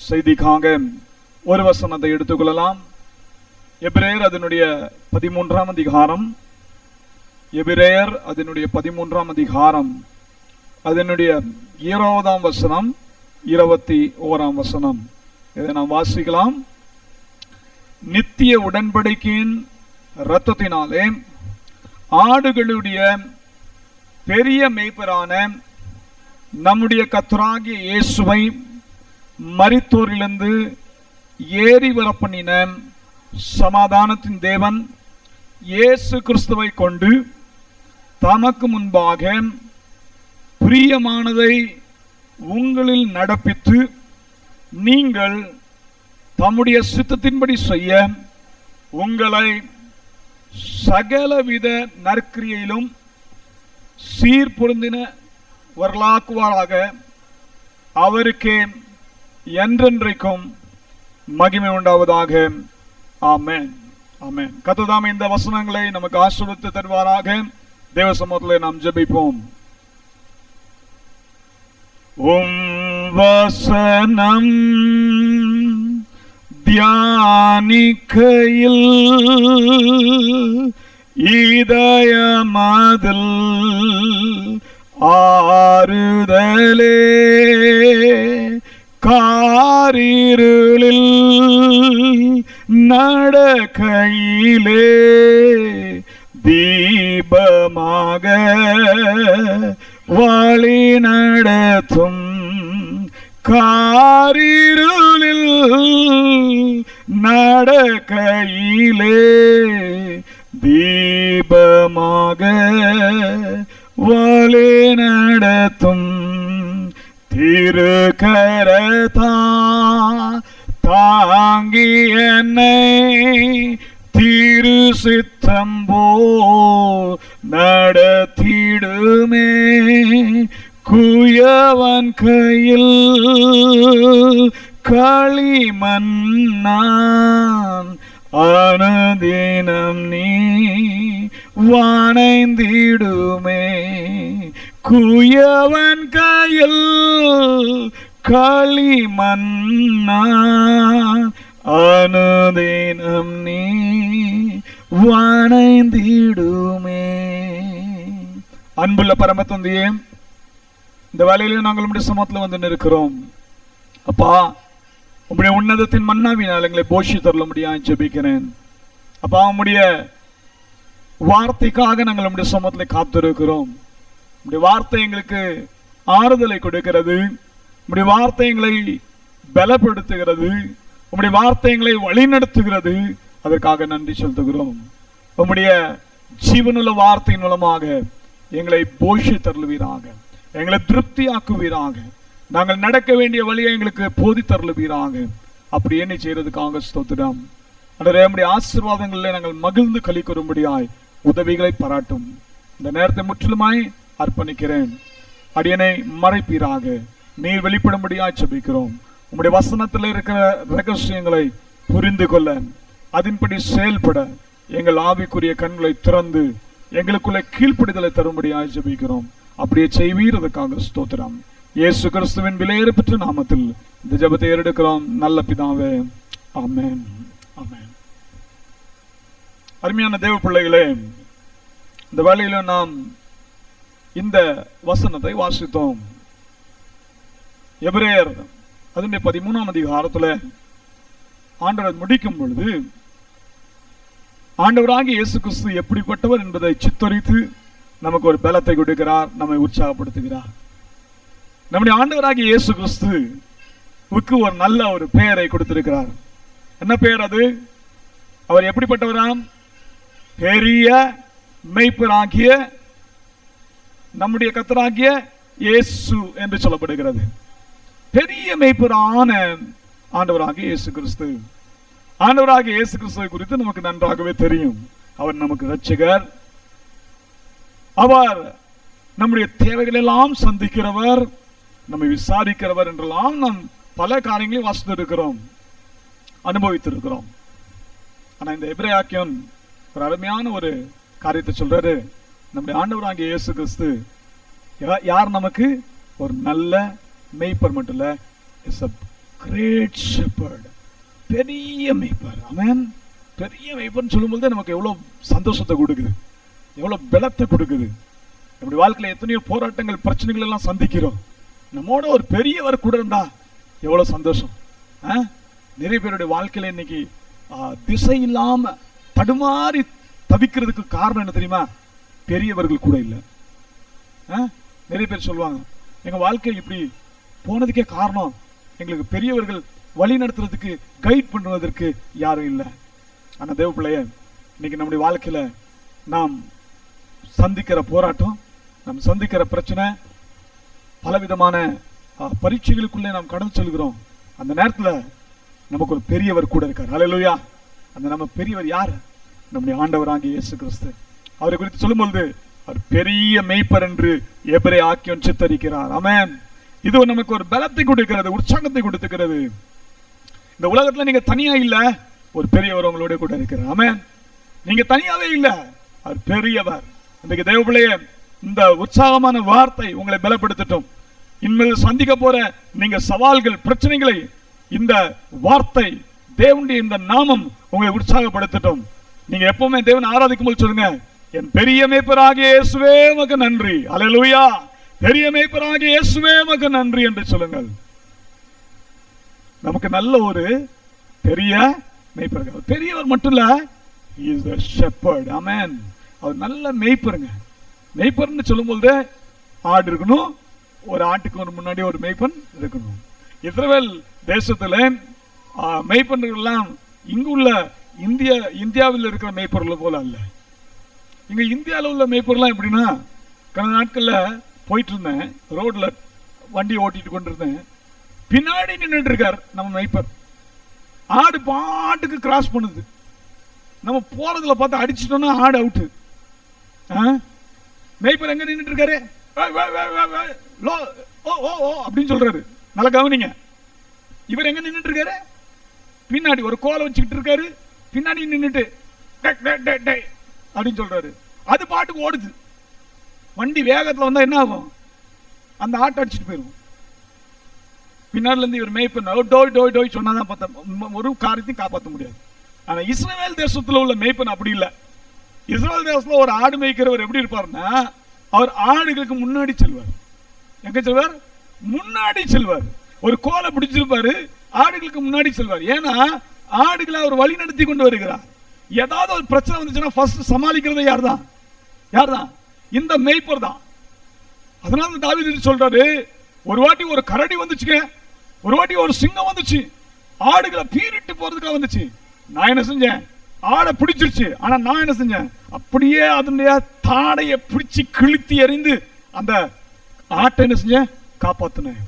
செய்திக்காக ஒரு வசனத்தை எடுத்துக்கொள்ளலாம். எபிரேயர் அதனுடைய 13ஆம் அதிகாரம், எபிரேயர் அதனுடைய 13ஆம் அதிகாரம், அதனுடைய 20ஆம் வசனம், 21ஆம் வசனம். இதை நாம் வாசிக்கலாம். நித்திய உடன்படிக்கையின் இரத்தத்தினாலே ஆடுகளுடைய பெரிய மேய்ப்பரான நம்முடைய கர்த்தராகிய இயேசுவை மரித்தோரிலிருந்து ஏறி வரப்பண்ணின சமாதானத்தின் தேவன் இயேசு கிறிஸ்துவை கொண்டு தமக்கு முன்பாக பிரியமானதை உங்களில் நடப்பித்து நீங்கள் தம்முடைய சித்தத்தின்படி செய்ய உங்களை சகலவித நற்கிரியையிலும் சீர்பொருந்தினவர்களாக்குவாராக. அவருக்கே என்றென்றைக்கும் மகிமை உண்டாவதாக. ஆமென், ஆமென். கர்த்தர் இந்த வசனங்களை நமக்கு ஆசீர்வதித்து தருவாராக. தேவ சமூகத்திலே நாம் ஜெபிப்போம். வசனம் தியானிக்கையில் இதயமதில் ஆறுதலே, காரிருளில் நடக்கையிலே தீபமாக வழி நடத்தும், காரிருளில் நடக்கையிலே தீபமாக வழி நடத்தும், திருக்கரத்தா தாங்கி என்னை திரு சித்தம் போல் நடத்திடுமே, குயவன் கையில் களிமண்ணான் அனுதினம் நீ வாணைந்திடுமே, குயவன் கையில் களிமண்ணான் அனுதினம் நீ வாணைந்திடுமே. அன்புள்ள பரமதந்தையே, இந்த வேலையில நாங்கள் உம்முடைய சமூகத்தில் வந்து நிற்கிறோம். அப்பா, உம்முடைய உன்னதத்தின் மன்னாவினால் எங்களை போஷித்தருள முடியாது ஜெபிக்கிறேன். அப்பா, உம்முடைய வார்த்தைக்காக நாங்கள் உம்முடைய சமூகத்தில் காத்திருக்கிறோம். உம்முடைய வார்த்தை எங்களுக்கு ஆறுதலை கொடுக்கிறது, உம்முடைய வார்த்தை எங்களை பலப்படுத்துகிறது, உம்முடைய வார்த்தை எங்களை வழிநடத்துகிறது. அதற்காக நன்றி செலுத்துகிறோம். உம்முடைய ஜீவனுள்ள வார்த்தையின் மூலமாக எங்களை போஷித்தருளுவீராக, எங்களை திருப்தியாக்குவீராக, நாங்கள் நடக்க வேண்டிய வழியை எங்களுக்கு போதித்தருளுவீராக. அப்படி என்ன செய்யறதுக்காக ஸ்தோத்திரம். நம்முடைய ஆசீர்வாதங்களில் நாங்கள் மகிழ்ந்து களி கூறும்படியாய் உதவிகளை பாராட்டும். இந்த நேரத்தை முற்றிலுமாய் அர்ப்பணிக்கிறேன். அடியனை மறைப்பீராக, நீர் வெளிப்படும்படியாய் ஜெபிக்கிறோம். உம்முடைய வசனத்தில் இருக்கிற ரகசியங்களை புரிந்து கொள்ள, அதன்படி செயல்பட எங்கள் ஆவிக்குரிய கண்களை திறந்து எங்களுக்குள்ள கீழ்ப்படிதலை தரும்படியாய் ஜெபிக்கிறோம். அப்படியே செய்வீரதுக்காக ஸ்தோத்திரம். இயேசு கிறிஸ்துவின் விலையேற பெற்ற நாமத்தில் இந்த ஜெபத்தை ஏறெடுக்கிறோம் நல்ல பிதாவே, ஆமென், ஆமென். அருமையான தேவ பிள்ளைகளே, இந்த வேளையில நாம் இந்த வசனத்தை வாசித்தோம். எபிரேயர் அதனுடைய 13ஆம் அதிகாரத்துல ஆண்டவர் முடிக்கும் பொழுது ஆண்டவராகிய இயேசு கிறிஸ்து எப்படிப்பட்டவர் என்பதை சித்தரித்து நமக்கு ஒரு பலத்தை கொடுக்கிறார், நம்மை உற்சாகப்படுத்துகிறார். நம்முடைய ஆண்டவராகிய இயேசு கிறிஸ்துவுக்கு ஒரு நல்ல ஒரு பெயரை கொடுத்திருக்கிறார். என்ன பெயர் அது? அவர் எப்படிப்பட்டவராம்? பெரிய மேய்ப்பராகிய நம்முடைய கர்த்தராகிய இயேசு என்று சொல்லப்படுகிறது. பெரிய மேய்ப்பரான ஆண்டவராகிய இயேசு கிறிஸ்து. ஆண்டவராகிய இயேசு கிறிஸ்துவை குறித்து நமக்கு நன்றாகவே தெரியும். அவர் நமக்கு இரட்சகர், அவர் நம்முடைய தேவைகள் எல்லாம் சந்திக்கிறவர், நம்மை விசாரிக்கிறவர் என்றெல்லாம் நாம் பல காரியங்களை வாசித்திருக்கிறோம், அனுபவித்திருக்கிறோம். ஆனா இந்த எபிரேயாக்கியன் ஒரு அருமையான ஒரு காரியத்தை சொல்றாரு. நம்முடைய ஆண்டவராகிய இயேசு கிறிஸ்து யார்? நமக்கு ஒரு நல்ல மேய்ப்பர் மட்டும் இல்ல, இஸ் a கிரேட் ஷெப்பர்ட், பெரிய மேய்ப்பர். ஆமென். பெரிய மேய்ப்பர்னு சொல்லும்போது நமக்கு எவ்வளவு சந்தோஷத்தை கொடுக்குது, எவ்வளவு பலத்தை கொடுக்குது. நம்முடைய வாழ்க்கையில எத்தனையோ போராட்டங்கள், பிரச்சனைகள் எல்லாம் சந்திக்கிறோம். நம்மோட ஒரு பெரியவர் கூட இருந்தா எவ்வளவு சந்தோஷம். நிறைய பேருடைய வாழ்க்கையில இன்னைக்கு திசை இல்லாம தடுமாறி தவிக்கிறதுக்கு காரணம் என்ன தெரியுமா? பெரியவர்கள் கூட இல்லை. நிறைய பேர் சொல்லுவாங்க, எங்க வாழ்க்கை இப்படி போனதுக்கே காரணம் எங்களுக்கு பெரியவர்கள் வழி நடத்துறதுக்கு, கைட் பண்ணுவதற்கு யாரும் இல்லை. ஆனா தேவ பிள்ளைய, இன்னைக்கு நம்முடைய வாழ்க்கையில நாம் சந்திக்கிற போராட்டம், நாம் சந்திக்கிற பிரச்சனை, பலவிதமான பரீட்சைகளுக்குள்ளே நாம் கடந்து செல்கிறோம். அந்த நேரத்துல நமக்கு ஒரு பெரியவர் கூட இருக்கார். ஹல்லேலூயா. அந்த நம்ம பெரியவர் யார்? நம்முடைய ஆண்டவராகிய இயேசு கிறிஸ்து. அவரை குறித்து சொல்லும்போது அவர் பெரிய மேய்ப்பர் என்று எபிரேய ஆக்கியோன் சித்தரிக்கிறார். ஆமென். இது நமக்கு ஒரு பலத்தை கொடுக்கிறது, உற்சாகத்தை கொடுத்துக்கிறது. இந்த உலகத்துல நீங்க தனியா இல்ல, ஒரு பெரியவர் உங்களோட கூட இருக்கிறார். ஆமென். நீங்க தனியாவே இல்ல, அவர் பெரியவர். இன்றைக்கு தேவ பிள்ளையே, இந்த உற்சாகமான வார்த்தை உங்களை பலப்படுத்தட்டும். இனிமேல் சந்திக்க போற நீங்க சவால்கள், பிரச்சனைகளை இந்த வார்த்தை, தேவனுடைய இந்த நாமம் உங்களை உற்சாகப்படுத்தட்டும். நீங்க எப்பவுமே தேவனை ஆராதிக்கும் போது சொல்லுங்க, என் பெரிய மேய்ப்பராகிய இயேசுவே உமக்கு நன்றி. அல்லேலூயா. பெரிய மேய்ப்பராகிய இயேசுவே உமக்கு நன்றி என்று சொல்லுங்கள். நமக்கு நல்ல ஒரு பெரிய மேய்ப்பர், பெரியவர் மட்டும் இல்ல, he is the shepherd. ஆமென். அவர் நல்ல மேய்ப்பருங்க. மேய்ப்பர்னு சொல்லும்போது ஆடு இருக்கணும், ஒரு ஆட்டுக்கு ஒரு முன்னாடி ஒரு மேய்ப்பன் இருக்கணும். இஸ்ரவேல் தேசத்துல மேய்ப்பன்கள் எல்லாம் இங்குள்ள இந்தியாவில் இருக்கிற மேய்ப்பர்கள் போல அல்ல. இங்க இந்தியாவில் உள்ள மேய்ப்பர்லாம் எப்படின்னா, கடந்த நாட்கள்ல போயிட்டு இருந்தேன், ரோட்ல வண்டி ஓட்டிட்டு கொண்டிருந்தேன், பின்னாடி நின்றுட்டு இருக்கார் நம்ம மேய்ப்பர். ஆடு பாட்டுக்கு கிராஸ் பண்ணுது, நம்ம போறதுல பார்த்து அடிச்சிட்டோம்னா ஆடு அவுட்டு. மேய்ப்பர் எங்க நின்றுட்டு இருக்காரு, அப்படின்னு சொல்றாரு. நல்லா கவனிங்க, இவர் எங்க நின்றுட்டு இருக்காரு? பின்னாடி ஒரு கோலை வச்சுக்கிட்டு இருக்காரு, பின்னாடி நின்றுட்டு அப்படின்னு சொல்றாரு. அது பாட்டுக்கு ஓடுது. வண்டி வேகத்துல வந்தா என்ன ஆகும்? அந்த ஆட்டை அடிச்சுட்டு போயிடும். பின்னாடில இருந்து இவர் மேய்ப்பன் டோய் சொன்னாதான் ஒரு காரியத்தையும் காப்பாற்ற முடியாது. ஆனா இஸ்ரவேல் தேசத்துல உள்ள மேய்ப்பன் அப்படி இல்லை. இஸ்ரவேல் தேசத்துல ஒரு ஆடு மேய்க்கிறவர் எப்படி இருப்பாருன்னா, அவர் ஆடுகளுக்கு முன்னாடி செல்வார். எங்க செல்வார்? முன்னாடி செல்வார். ஒரு கோலை பிடிச்சிருப்பாரு, ஆடுகளுக்கு முன்னாடி செல்வார். ஏன்னா ஆடுகளை அவர் வழி நடத்தி கொண்டு வருகிறார். ஏதாவது ஒரு பிரச்சனை வந்துச்சுன்னா ஃபர்ஸ்ட் சமாளிக்கிறது யார்தான்? இந்த மேய்ப்பர் தான். அதனால தாவீது சொல்றாரு, ஒரு வாட்டி ஒரு கரடி வந்துச்சுங்க, ஒரு வாட்டி ஒரு சிங்கம் வந்துச்சு, ஆடுகளை பீரிட்டு போறதுக்காக வந்துச்சு. நான் என்ன செஞ்சேன்? ஆடை பிடிச்சிருச்சு. ஆனா நான் என்ன செஞ்சேன்? அப்படியே அதனுடைய தாடையை பிடிச்சி கிழித்தி எறிந்து அந்த ஆட்டை என்ன செஞ்சேன்? காப்பாத்தினேன்.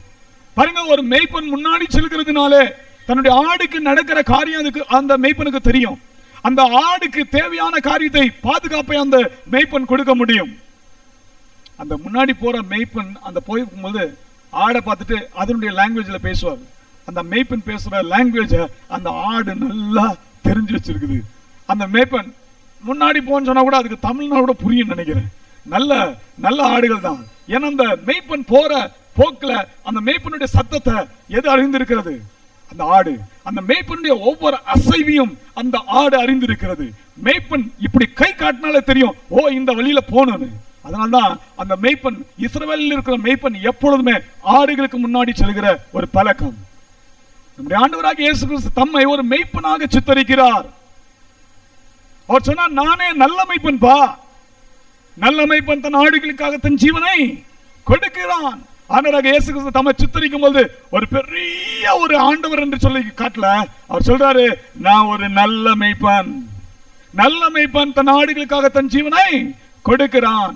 பாருங்க, ஒரு மேய்ப்பன் முன்னாடி செல்கிறதுனாலே தன்னுடைய ஆடுக்கு நடக்கிற காரியம் அதுக்கு அந்த மேய்ப்பனுக்கு தெரியும். அந்த ஆடுக்கு தேவையான காரியத்தை, பாதுகாப்பை அந்த மேய்ப்பன் கொடுக்க முடியும். அந்த முன்னாடி போற மேய்ப்பன் அந்த போகும்போது ஆடை பார்த்துட்டு அதனுடைய லாங்குவேஜ்ல பேசுவார். அந்த மேய்ப்பன் பேசுற லாங்குவேஜ அந்த ஆடு நல்லா தெரிஞ்சு வச்சிருக்குது. அந்த மேய்ப்பன் முன்னாடி போன்னு சொன்னா கூட அதுக்கு தமிழ்நாடு புரியும் நினைக்கிறேன். நல்ல நல்ல ஆடுகள் தான். ஏன்னா அந்த மேய்ப்பன் போற போக்குல அந்த மேய்ப்பனுடைய சத்தத்தை எது அறிந்திருக்கிறது? அந்த ஆடு. அந்த மேய்ப்பனுடைய ஒவ்வொரு அசைவையும் அந்த ஆடு அறிந்திருக்கிறது. மேய்ப்பன் இப்படி கை காட்டினாலே தெரியும், ஓ இந்த வழியில போனது. அதனால்தான் அந்த மேய்ப்பன், இஸ்ரவேலில் இருக்கிற மேய்ப்பன் எப்பொழுதுமே ஆடுகளுக்கு முன்னாடி செல்கிற ஒரு பழக்கம். நம்முடைய ஆண்டவராகிய இயேசு கிறிஸ்து தம்மை ஒரு மேய்ப்பனாக சித்தரிக்கிறார். அவர் சொன்னார், நானே நல்ல மேய்ப்பன் பா. நல்ல மேய்ப்பன் தன் ஆடுகளுக்காக தன் ஜீவனை கொடுக்கிறான். ஆண்டவராகிய இயேசு கிறிஸ்து தம்மை சித்தரிக்கும் போது ஒரு பெரிய ஒரு ஆண்டவர் என்று சொல்லி காட்டல. அவர் சொல்றாரு, நான் ஒரு நல்ல மேய்ப்பன். நல்ல மேய்ப்பன் தன் ஆடுகளுக்காக தன் ஜீவனை கொடுக்கிறான்.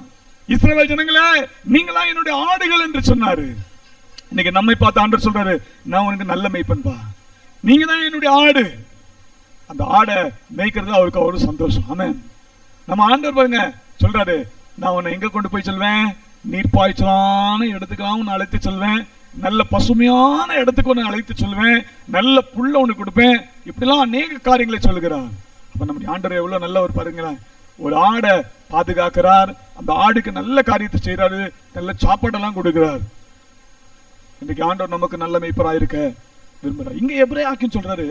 இஸ்ரவேல் ஜனங்களே, நீங்களா என்னுடைய ஆடுகள் என்று சொன்னாரு. இன்னைக்கு நம்மை பார்த்து ஆண்டவர் சொல்றாரு, நான் உனக்கு நல்ல மேய்ப்பன் பா, நீங்க தான் என்னுடைய ஆடு. அந்த ஆடை மேய்க்கிறது அவருக்கு ஒரு சந்தோஷம். ஆமென். நம்ம ஆண்டவர் பாருங்க சொல்றாரு, நான் உன்னை எங்க கொண்டு போய் சொல்வேன்? நீர்ப்பாய்ச்சலான இடத்துக்கெல்லாம் உன்னை அழைத்து சொல்வேன், நல்ல பசுமையான இடத்துக்கு உன்னை அழைத்து சொல்வேன், நல்ல புல்ல உனக்கு கொடுப்பேன். இப்படிலாம் அநேக காரியங்களை சொல்லுகிறார். அப்ப நம்முடைய ஆண்டவர் எவ்வளவு நல்லவர் பாருங்களேன். ஒரு ஆடை பாதுகாக்கிறார், அந்த ஆடுக்கு நல்ல காரியத்தை செய்யறாரு, நல்ல சாப்பாடெல்லாம் கொடுக்கிறார். இன்னைக்கு ஆண்டவர் நமக்கு நல்ல மேய்ப்பராக இருக்க விரும்புறார். இங்க எபிரேயர் சொல்றாரு,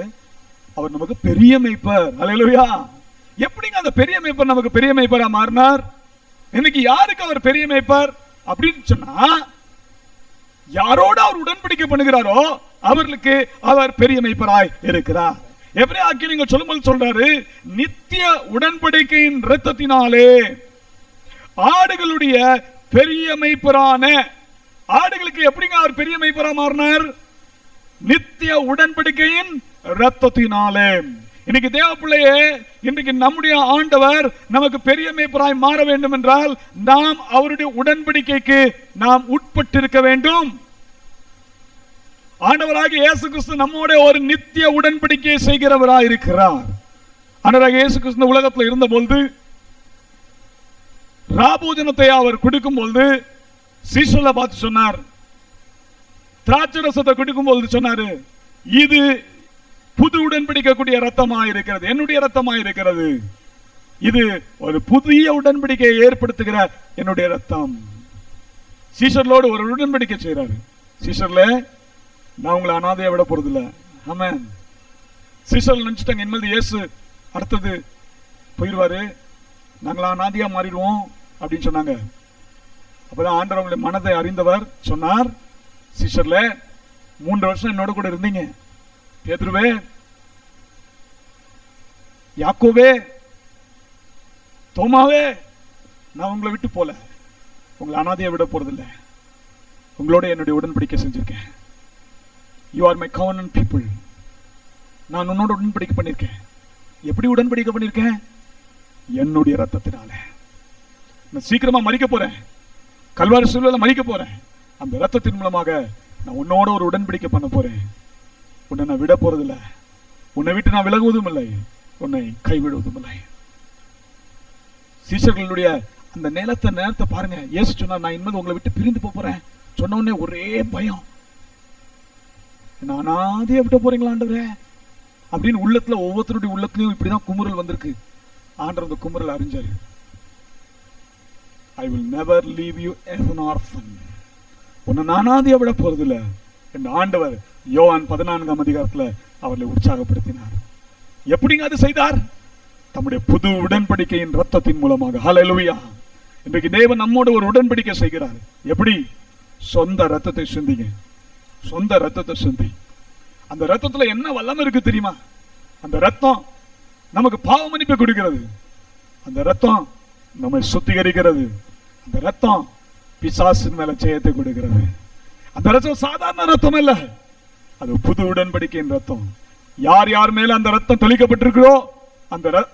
அவர் நமக்கு பெரிய மேய்ப்பர். அல்லேலூயா. எப்படிங்க அந்த பெரிய மேய்ப்பர் நமக்கு பெரிய மேய்ப்பரா மாறினார்? இன்னைக்கு யாருக்கு அவர் பெரிய மேய்ப்பர் அப்படின்னு சொன்னா, யாரோடு அவர் உடன்படிக்கை பண்ணுகிறாரோ அவர்களுக்கு அவர் பெரிய மேய்ப்பராய் இருக்கிறார். எபிரேயர் நீங்க சொல்லும்போது சொல்றாரு, நித்திய உடன்படிக்கையின் இரத்தத்தினாலே ஆடுகளுடைய பெரிய மேய்ப்பரான, ஆடுகளுக்கு எப்படிங்க அவர் பெரிய மேய்ப்பரா மாறினார்? நித்திய உடன்படிக்கையின் இரத்தத்தினாலே. இன்னைக்கு தேவ பிள்ளையே, இன்றைக்கு நம்முடைய ஆண்டவர் நமக்கு பெரிய மேய்ப்பராய் மாற வேண்டும் என்றால் நாம் அவருடைய உடன்படிக்கைக்கு நாம் உட்பட்டிருக்க வேண்டும். ஆண்டவராகிய இயேசு கிறிஸ்து நம்மோட ஒரு நித்திய உடன்படிக்கையை செய்கிறவராய் இருக்கிறார். ஆண்டவராகிய இயேசு கிறிஸ்து உலகத்தில் இருந்தபோது ராபோஜனத்தை அவர் குடிக்கும் பொழுது சீஷர்களை பார்த்து சொன்னார், திராட்சை ரசத்தை குடிக்கும் பொழுது சொன்னாரு, இது புது உடன்படிக்கக்கூடிய ரத்தமாய் இருக்கிறது, என்னுடைய ரத்தமாய் இருக்கிறது, இது ஒரு புதிய உடன்படிக்கையை ஏற்படுத்துகிற என்னுடைய ரத்தம். சீஷர்களோடு ஒரு உடன்படிக்கை செய்யறாரு. சீஷர்ல, நான் உங்களை அனாதையா விட போறதில்ல. ஆமென். சீஷர்கள் நினைச்சிட்டாங்க, இனிமேல் இயேசு அடுத்தது போயிடுவாரு, நாங்களா அனாதையா மாறிடுவோம் அப்படின்னு சொன்னாங்க. அப்பதான் ஆண்டவர் அவங்களுடைய மனதை அறிந்தவர் சொன்னார், சீஷர்ல 3 வருஷம் என்னோட கூட இருந்தீங்க, பேதுருவே, யாக்கோவே, தோமாவே, நான் உங்களை விட்டு போல, உங்களை அனாதையை விட போறதில்லை, உங்களோட என்னுடைய உடன்படிக்கை செஞ்சிருக்கேன். You are my கவர்னன்ட் people. நான் உன்னோட உடன்படிக்கை பண்ணிருக்கேன். எப்படி உடன்படிக்கை பண்ணிருக்கேன்? என்னுடைய ரத்தத்தினால. நான் சீக்கிரமா மரிக்க போறேன், கல்வாரி சிலுவையில மரிக்க போறேன். அந்த ரத்தத்தின் மூலமாக நான் உன்னோட ஒரு உடன்படிக்கை பண்ண போறேன். உன்னை நான் விட போறதில்லை, உன்னை விட்டு நான் விலகுவதும் இல்லை, உன்னை கைவிடுவதும் இல்லை. சீஷர்களுடைய அந்த நேரத்தை பாருங்க. இயேசு சொன்னார், நான் இனிமேல் உங்களை விட்டு பிரிந்து போறேன். சொன்ன உடனே ஒரே பயம், நான் அனாதையா விட்டு போறீங்களா ஆண்டவரே அப்படின்னு உள்ளத்துல, ஒவ்வொருத்தருடைய உள்ளத்துலயும் இப்படிதான் குமுறல் வந்திருக்கு. ஆண்டவர் அந்த குமுறல் அறிஞ்சாரு. I will never leave you as an orphan. உன்னை நானாதியா விட போறதில்ல என்ற ஆண்டவர் யோவான் 14ஆம் அதிகாரத்துல அவர்களை உற்சாகப்படுத்தினார். எப்படிங்க அது செய்தார்? தம்முடைய புது உடன்படிக்கையின் ரத்தத்தின் மூலமாக. ஹல்லேலூயா. இன்றைக்கு தேவன் நம்மோடு ஒரு உடன்படிக்கை செய்கிறார். எப்படி? சொந்த ரத்தத்தை சிந்திங்க, சொந்த ரத்தத்தை சிந்தி. அந்த ரத்தத்துல என்ன வல்லமை இருக்கு தெரியுமா? அந்த ரத்தம் நமக்கு பாவ மன்னிப்பை கொடுக்கிறது. அந்த ரத்தம் நம்மை சுத்திகரிக்கிறது. அந்த ரத்தம் பிசாசின் மேல ஜெயத்தை கொடுக்கிறது. அந்த ரத்தம் சாதாரண ரத்தம் இல்ல, அது புது உடன்படிக்கையின் ரத்தம். யார் யார் மேல அந்த ரத்தம் தெளிக்கப்பட்டிருக்கிறோ,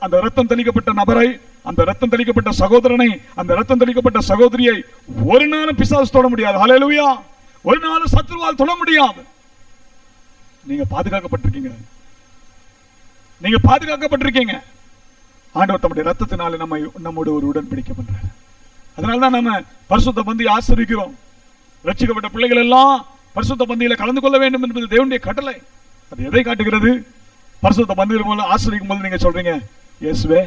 அந்த ரத்தம் தெளிக்கப்பட்ட நபரை, அந்த ரத்தம் தெளிக்கப்பட்ட சகோதரனை, அந்த ரத்தம் தெளிக்கப்பட்ட சகோதரியை ஒரு நாளும் பிசாசு தொட முடியாது. ஹல்லேலூயா. ஒரு நாளும் சத்துருவால் தொட முடியாது. நீங்க பாதுகாக்கப்பட்டிருக்கீங்க, நீங்க பாதுகாக்கப்பட்டிருக்கீங்க. ஆண்டவர் தம்முடைய ரத்தத்தினால நம்மோட ஒரு உடன்படிக்கை பண்றாரு. அதனாலதான் நம்ம பரிசுத்த பந்தியை ஆசரிக்கிறோம். ரட்சிக்கப்பட்ட பிள்ளைகள் எல்லாம் பரிசுத்த பந்தியில கலந்து கொள்ள வேண்டும் என்பது தேவனுடைய கட்டளை. அது எதை காட்டுகிறது? பரிசுத்த பந்தியில் போல ஆசரிக்கும் போது நீங்க சொல்றீங்க, இயேசுவே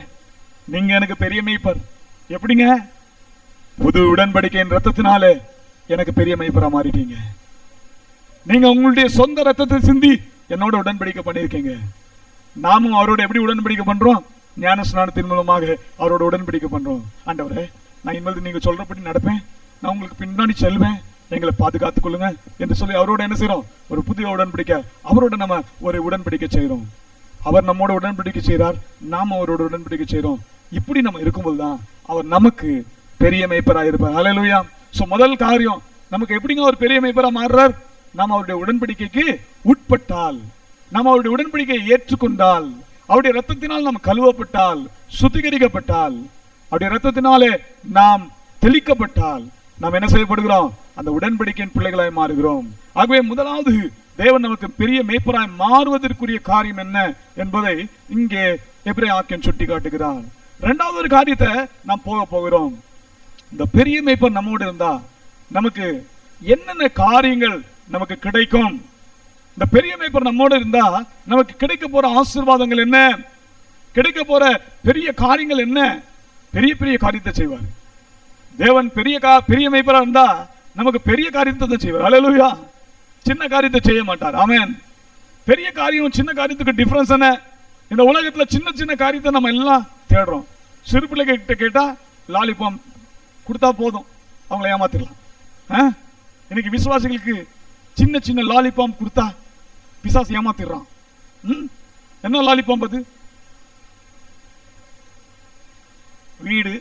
நீங்க எனக்கு பெரிய மேய்ப்பர். எப்படிங்க? புது உடன்படிக்கையின் ரத்தத்தினாலே எனக்கு பெரிய மேய்ப்பரா மாறிட்டீங்க. நீங்க உங்களுடைய சொந்த ரத்தத்தை சிந்தி என்னோட உடன்படிக்கை பண்ணிருக்கீங்க. நாமும் அவரோட எப்படி உடன்படிக்கை பண்றோம்? ஞான ஸ்நானத்தின் மூலமாக அவரோட உடன்படிக்கை பண்றோம். ஆண்டவரே, நான் இனிமேல் நீங்க சொல்றபடி நடப்பேன், நான் உங்களுக்கு பின்னாடி செல்வேன், எங்களை பாதுகாத்துக் கொள்ளுங்க என்று சொல்லி அவரோட என்ன செய்யறோம்? ஒரு புதிய உடன்படிக்கை, அவரோட நம்ம ஒரு உடன்படிக்கை செய்யறோம். அவர் நம்மோட உடன்படிக்கை செய்யறார், நாம அவரோட உடன்படிக்கை செய்யறோம். இப்படி நம்ம இருக்கும்போதுதான் அவர் நமக்கு பெரிய மேய்ப்பராக இருப்பார். ஹல்லேலூயா. சோ முதல் காரியம், நமக்கு எப்படிங்க ஒரு பெரிய மேய்ப்பரா மாறுறார்? நாம் அவருடைய உடன்படிக்கைக்கு உட்பட்டால், நாம் அவருடைய உடன்படிக்கையை ஏற்றுக்கொண்டால், அவருடைய ரத்தத்தினால் நாம் கழுவப்பட்டால், சுத்திகரிக்கப்பட்டால், அவருடைய ரத்தத்தினாலே நாம் தெளிக்கப்பட்டால், நாம் என்ன செய்யப்படுகிறோம்? அந்த உடன்படிக்கையின் பிள்ளைகளாய் மாறுகிறோம். ஆகவே முதலாவது தேவன் நமக்கு பெரிய மேய்ப்பராய் மாறுவதற்குரிய காரியம் என்ன என்பதை இங்கே எபிரேயர் சுட்டி காட்டுகிறார். இரண்டாவது ஒரு காரியத்தை நாம் போகிறோம். இந்த பெரிய மேய்ப்பர் நம்மோடு இருந்தா நமக்கு என்னென்ன காரியங்கள் நமக்கு கிடைக்கும்? இந்த பெரிய மேய்ப்பர் நம்மோடு இருந்தா நமக்கு கிடைக்க போற ஆசீர்வாதங்கள் என்ன? கிடைக்க போற பெரிய காரியங்கள் என்ன? பெரிய பெரிய காரியத்தை செய்வார் தேவன். பெரிய மேய்ப்பரா இருந்தா நமக்கு பெரிய காரியத்தை தான் செய்வார். ஹல்லேலூயா. சின்ன காரியத்தை செய்ய மாட்டார். ஆமென். பெரிய காரியம் சின்ன காரியத்துக்கு டிஃபரன்ஸ் என்ன? இந்த உலகத்துல சின்ன சின்ன காரியத்தை நம்ம எல்லாம் தேடுறோம். சிறு பிள்ளைகிட்ட கேட்டா லாலிபாம் கொடுத்தா போதும், அவங்களை ஏமாத்திடலாம். இன்னைக்கு விசுவாசிகளுக்கு சின்ன சின்ன லாலிபாம் கொடுத்தா பிசாசு ஏமாத்திடுறான். என்ன லாலிபாம்? அது வீடு,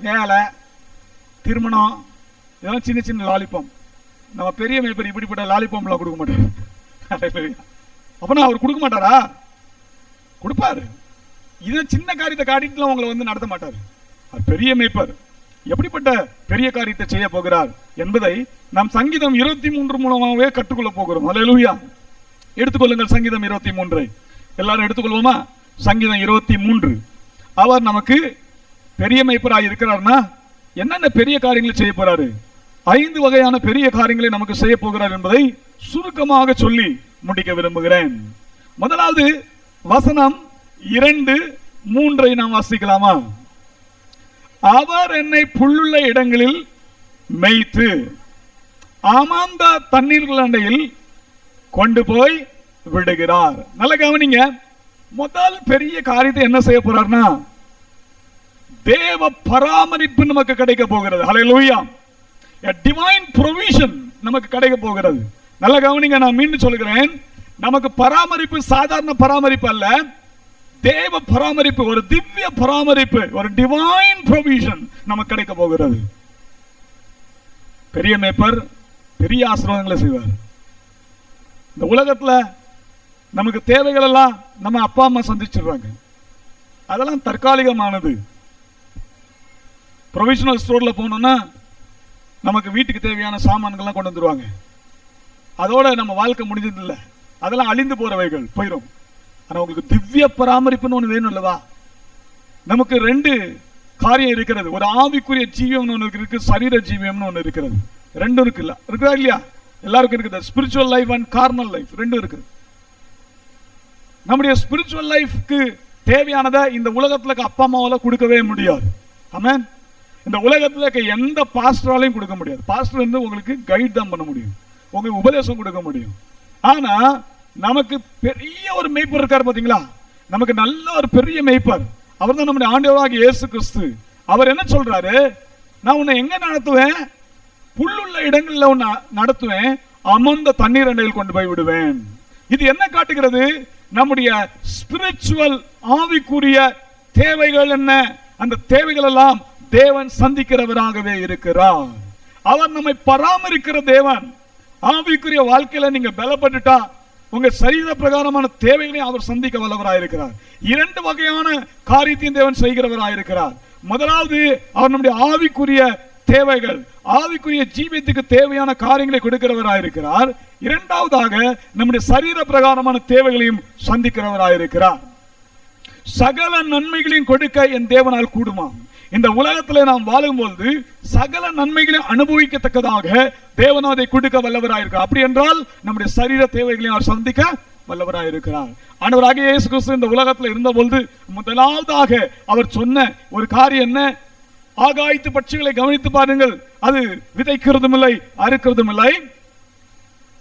வேலை, திருமணம், இதெல்லாம் சின்ன சின்ன லாலிபாம். நம்ம பெரிய மேய்ப்பர் இப்படிப்பட்ட லாலிபாம்லாம் கொடுக்க மாட்டாரு. அப்பனா அவர் கொடுக்க மாட்டாரா? கொடுப்பாரு. இதை சின்ன காரியத்தை காட்டிட்டுலாம் உங்களை வந்து நடத்த மாட்டாரு. பெரிய மேய்ப்பர் எப்படிப்பட்ட பெரிய காரியத்தை செய்ய போகிறார் என்பதை நாம் சங்கீதம் 23 மூலமாகவே கற்றுக்கொள்ள போகிறோம். அல்லேலூயா. எடுத்துக்கொள்ளுங்கள் சங்கீதம் 23. எல்லாரும் எடுத்துக்கொள்வோமா? சங்கீதம் 23. அவர் நமக்கு பெரிய மேய்ப்பராக இருக்கிறார்னா என்னென்ன பெரிய காரியங்களை செய்ய போறாரு? 5 வகையான பெரிய காரியங்களை நமக்கு செய்ய போகிறார் என்பதை சுருக்கமாக சொல்லி முடிக்க விரும்புகிறேன். முதலாவது வசனம் 2, 3 நாம் வாசிக்கலாமா? அவர் என்னை புல்லுள்ள இடங்களில் மேய்த்து ஆமாந்த தண்ணீர்கள் அண்டையில் கொண்டு போய் விடுகிறார். நல்ல கவனிங்க. முதல் பெரிய காரியத்தை என்ன செய்ய போறார்னா தேவ பராமரிப்பு நமக்கு கிடைக்க போகிறது. ஹல்லேலூயா. a divine provision நமக்கு கிடைக்க போகிறது. நல்ல கவனிங்க. நான் மீண்டும் சொல்கிறேன், நமக்கு பராமரிப்பு சாதாரண பராமரிப்பு அல்ல, தேவ பராமரிப்பு, ஒரு திவ்ய பராமரிப்பு, ஒரு டிவைன் ப்ரொவிஷன் நமக்கு கிடைக்க போகிறது. பெரிய மேய்ப்பர் பெரிய ஆசீர்வாதங்களை செய்வார். இந்த உலகத்துல நமக்கு தேவைகள் எல்லாம் நம்ம அப்பா அம்மா சந்திச்சிடுறாங்க. அதெல்லாம் தற்காலிகமானது. ப்ரொவிஷனல் ஸ்டோர்ல போனோம்னா நமக்கு வீட்டுக்கு தேவையான சாமான்கள்லாம் கொண்டு வந்துருவாங்க. அதோட நம்ம வாழ்க்கை முடிஞ்சது இல்லை. அதெல்லாம் அழிந்து போறவைகள் போயிடும். ஆனா உங்களுக்கு திவ்ய பராமரிப்புன்னு ஒண்ணு வேணும் இல்லவா? நமக்கு 2 காரியம் இருக்கிறது. ஒரு ஆவிக்குரிய ஜீவியம்னு ஒண்ணு இருக்கு, சரீர ஜீவியம்னு ஒண்ணு இருக்கிறது. 2 இருக்குல்ல? இருக்கா இல்லையா? எல்லாருக்கும் இருக்குது. Spiritual life and Cornell life 2 இருக்கு. நம்முடைய ஸ்பிரிச்சுவல் லைஃப்க்கு தேவையானதை இந்த உலகத்துல அப்பா அம்மாவால கொடுக்கவே முடியாது. ஆமென். இந்த உலகத்துல எந்த பாஸ்டராலையும் கொடுக்க முடியாது. பாஸ்டர் வந்து உங்களுக்கு கைட் தான் பண்ண முடியும், உங்களுக்கு உபதேசம் கொடுக்க முடியும். ஆனா நமக்கு பெரிய ஒரு மேய்ப்பர் இருக்கார் பாத்தீங்களா? நமக்கு நல்ல ஒரு பெரிய மேய்ப்பர். அவர் தான் நம்முடைய ஆண்டவராகிய இயேசு கிறிஸ்து. அவர் என்ன சொல்றாரு? நான் உன்னை எங்க நடத்துவேன்? புல்லுள்ள இடங்கள்ல உன்னை நடத்துவேன், அமர்ந்த தண்ணீர் அண்டையில் கொண்டு போய் விடுவேன். இது என்ன காட்டுகிறது? நம்முடைய ஸ்பிரிச்சுவல் ஆவிக்குரிய தேவைகள் என்ன? அந்த தேவைகள் எல்லாம் தேவன் சந்திக்கிறவராகவே இருக்கிறார். அவர் நம்மை பராமரிக்கிற தேவன். ஆவிக்குரிய வாழ்க்கையில நீங்க பலப்பட்டுட்டா உங்க சரீர பிரகாரமான தேவைகளையும் அவர் சந்திக்க வல்லவராயிருக்கிறார். 2 வகையான காரியத்தையும் தேவன் செய்கிறவராயிருக்கிறார். முதலாவது, அவர் நம்முடைய ஆவிக்குரிய தேவைகள், ஆவிக்குரிய ஜீவியத்துக்கு தேவையான காரியங்களை கொடுக்கிறவராயிருக்கிறார். 2வதாக நம்முடைய சரீர பிரகாரமான தேவைகளையும் சந்திக்கிறவராயிருக்கிறார். சகல நன்மைகளையும் கொடுக்க என் தேவனால் கூடுமா? இந்த உலகத்தில் நாம் வாழும்போது சகல நன்மைகளையும் அனுபவிக்கத்தக்கதாக தேவன் அதை கொடுக்க வல்லவராயிருக்கிறார். அப்படி என்றால் நம்முடைய சரீர தேவைகளையும் அவர் சந்திக்க வல்லவராயிருக்கிறார். ஆண்டவராகிய இயேசு கிறிஸ்து இந்த உலகத்தில் இருந்தபோது முதலாவதாக அவர் சொன்ன ஒரு காரியம் என்ன? ஆகாயத்து பட்சிகளை கவனித்து பாருங்கள், அது விதைக்கிறதும் இல்லை, அறுக்கிறதும் இல்லை,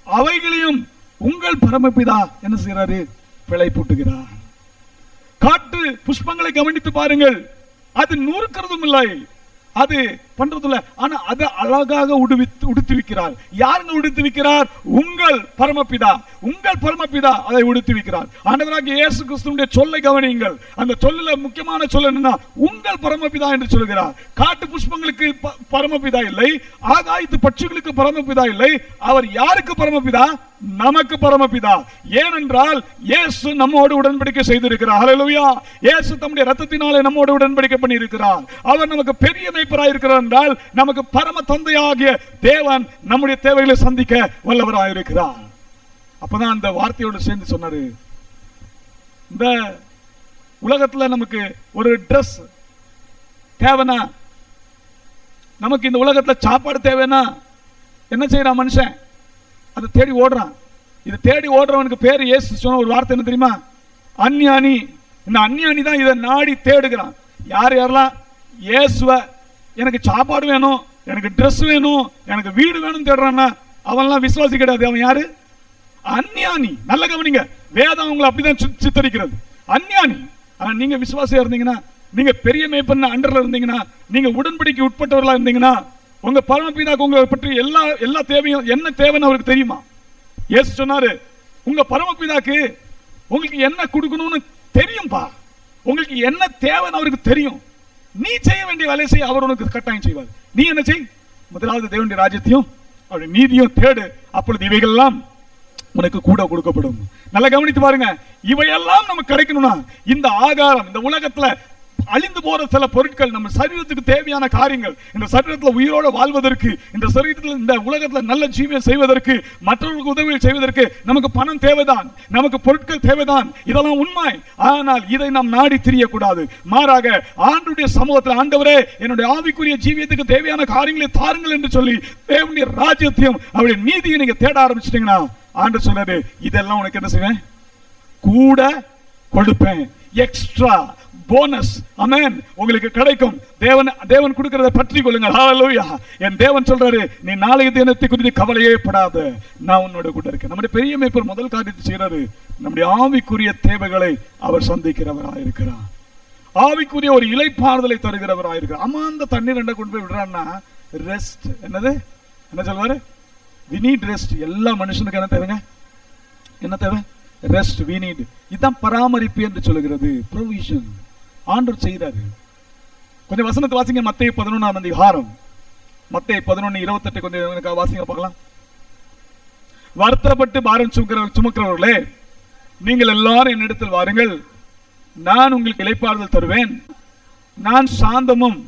அவைகளையும் உங்கள் பரமபிதா என்ன செய்கிறாரு? பிழைப்பூட்டுகிறார். காட்டு புஷ்பங்களை கவனித்து பாருங்கள், அது நூறுக்கிறதும் இல்லை, அது பண்றது இல்ல, ஆனா அதை அழகாக உடுத்தி வைக்கிறார். யாருங்க உடுத்தி வைக்கிறார்? உங்கள் பரமபிதா. உங்கள் பரமபிதா அதை உடுத்தி வைக்கிறார். ஆண்டவராகிய இயேசு கிறிஸ்துவினுடைய சொல்லை கவனியுங்கள். அந்த சொல்லுல முக்கியமான சொல் என்னன்னா உங்கள் பரமபிதா என்று சொல்கிறார். காட்டு புஷ்பங்களுக்கு பரமபிதா இல்லை, ஆகாயத்து பட்சிகளுக்கு பரமபிதா இல்லை. அவர் யாருக்கு பரமபிதா? நமக்கு பரமபிதா. ஏனென்றால் இயேசு நம்மோடு உடன்படிக்கை செய்திருக்கிறார். ஹல்லேலூயா. இயேசு தம்முடைய இரத்தத்தினாலே நம்மோடு உடன்படிக்கை பண்ணி இருக்கிறார். அவர் நமக்கு பெரிய மேய்ப்பராய் இருக்கிறார் என்றால் நமக்கு பரம தந்தையாகிய தேவன் நம்முடைய தேவைகளை சந்திக்க வல்லவராய் இருக்கிறார். அப்பதான் அந்த வார்த்தையோடு சேர்ந்து சொன்னாரு, இந்த உலகத்துல நமக்கு ஒரு டிரெஸ் தேவைனா, நமக்கு இந்த உலகத்துல சாப்பாடு தேவைன்னா என்ன செய்யறான் மனுஷன்? அதை தேடி ஓடுறான். இதை தேடி ஓடுறவனுக்கு பேர் இயேசு சொன்ன ஒரு வார்த்தை என்ன தெரியுமா? அஞ்ஞானி. இந்த அஞ்ஞானி தான் இதை நாடி தேடுகிறான். யார் யாரெல்லாம் இயேசுவை எனக்கு சாப்பாடு வேணும், எனக்கு ட்ரெஸ் வேணும், எனக்கு வீடு வேணும் தேடுறான்னா அவன்லாம் விசுவாசி கிடையாது. அவன் யாரு? அஞ்ஞானி. நல்ல கவனிங்க, வேதம் உங்களை அப்படிதான் சித்தரிக்கிறது, அஞ்ஞானி. ஆனா நீங்க விசுவாசியா இருந்தீங்கன்னா, நீங்க பெரிய மேய்ப்பன் அண்டர்ல இருந்தீங்கன்னா, நீங்க உடன்படிக்கை உட்பட்டவர்களா இருந்தீங்கன்னா, உங்க பரமபிதாக்கு உங்களை பற்றி எல்லா தேவையும் என்ன தேவைன்னு அவருக்கு தெரியுமா? இயேசு சொன்னாரு, உங்க பரமபிதாக்கு உங்களுக்கு என்ன கொடுக்கணும்னு தெரியும்பா. உங்களுக்கு என்ன தேவைன்னு அவருக்கு தெரியும். நீ செய்ய வேண்டிய வேலையை செய்ய, அவர் உனக்கு கட்டாயம் செய்வார். நீ என்ன செய்? முதலாவது தேவனுடைய ராஜ்யத்தையும் அவருடைய நீதியும் தேடு, அப்பொழுது இவைகள்லாம் உனக்கு கூட கொடுக்கப்படும். நல்லா கவனித்து பாருங்க, இவையெல்லாம் நமக்கு கிடைக்கணும்னா இந்த ஆகாரம், இந்த உலகத்துல அழிந்து போற சில பொருட்கள், நம்ம சரீரத்துக்கு தேவையான காரியங்கள், இந்த சரீரத்தில் உயிரோடு வாழ்வதற்கு, இந்த சரீரத்தில் இந்த உலகத்தில் நல்ல ஜீவியம் செய்வதற்கு, மற்றவர்களுக்கு உதவிகள் செய்வதற்கு நமக்கு பணம் தேவைதான், நமக்கு பொருட்கள் தேவைதான், இதெல்லாம் உண்மை. ஆனால் இதை நாம் நாடி திரியக்கூடாது. மாறாக ஆண்டவருடைய சமூகத்தில், ஆண்டவரே என்னுடைய ஆவிக்குரிய ஜீவியத்துக்கு தேவையான காரியங்களை தாருங்கள் என்று சொல்லி தேவனுடைய ராஜ்யத்தையும் அவருடைய நீதியை நீங்க தேட ஆரம்பிச்சிட்டீங்கன்னா, ஆண்டவர் சொல்றாரு, இதெல்லாம் உனக்கு என்ன செய்வேன்? கூட கொடுப்பேன். எக்ஸ்ட்ரா போனஸ், ஆமென், உங்களுக்கு கிடைக்கும். தேவன் கொடுக்கிறத பற்றி கொள்ளுங்கள். ஹalleluya. என் தேவன் சொல்றாரு, நீ நாளைய தினத்தை குறித்து கவலையே படாத, நான் உன்னோட கூட இருக்கேன். நம்முடைய பெரிய மேய்ப்பர் முதல் காரியத்தை செய்யறாரு, நம்முடைய ஆவிக்குரிய தேவைகளை அவர் சந்திக்கிறவராக இருக்கிறார். ஆவிக்குரிய ஒரு இளைப்பாறுதலை தருகிறவராக இருக்கிறார். அமாந்த தண்ணீர் என்ன கொண்டு போய் விடுறான்னா ரெஸ்ட். என்னது என்ன சொல்வாரு? we need rest. எல்லா மனுஷனுக்கு என்ன தேவைங்க? என்ன தேவை? ரெஸ்ட். we need. இதுதான் பராமரிப்பு என்று சொல்லுகிறது, ப்ரொவிஷன். ஆண்டவர் செய்கிறாரு. கொஞ்சம் வசனத்தை வாசிங்க. மத்தேயு 11ஆம் அதிகாரம், மத்தேயு 11:28 கொஞ்சம் எனக்கு வாசிங்க பார்க்கலாம். வருத்தப்பட்டு பாரம் சுமக்கிறவர்களே, நீங்கள் எல்லாரும் என்னிடத்தில் வாருங்கள், நான் உங்களுக்கு இளைப்பாறுதல் தருவேன். நான் சாந்தமும்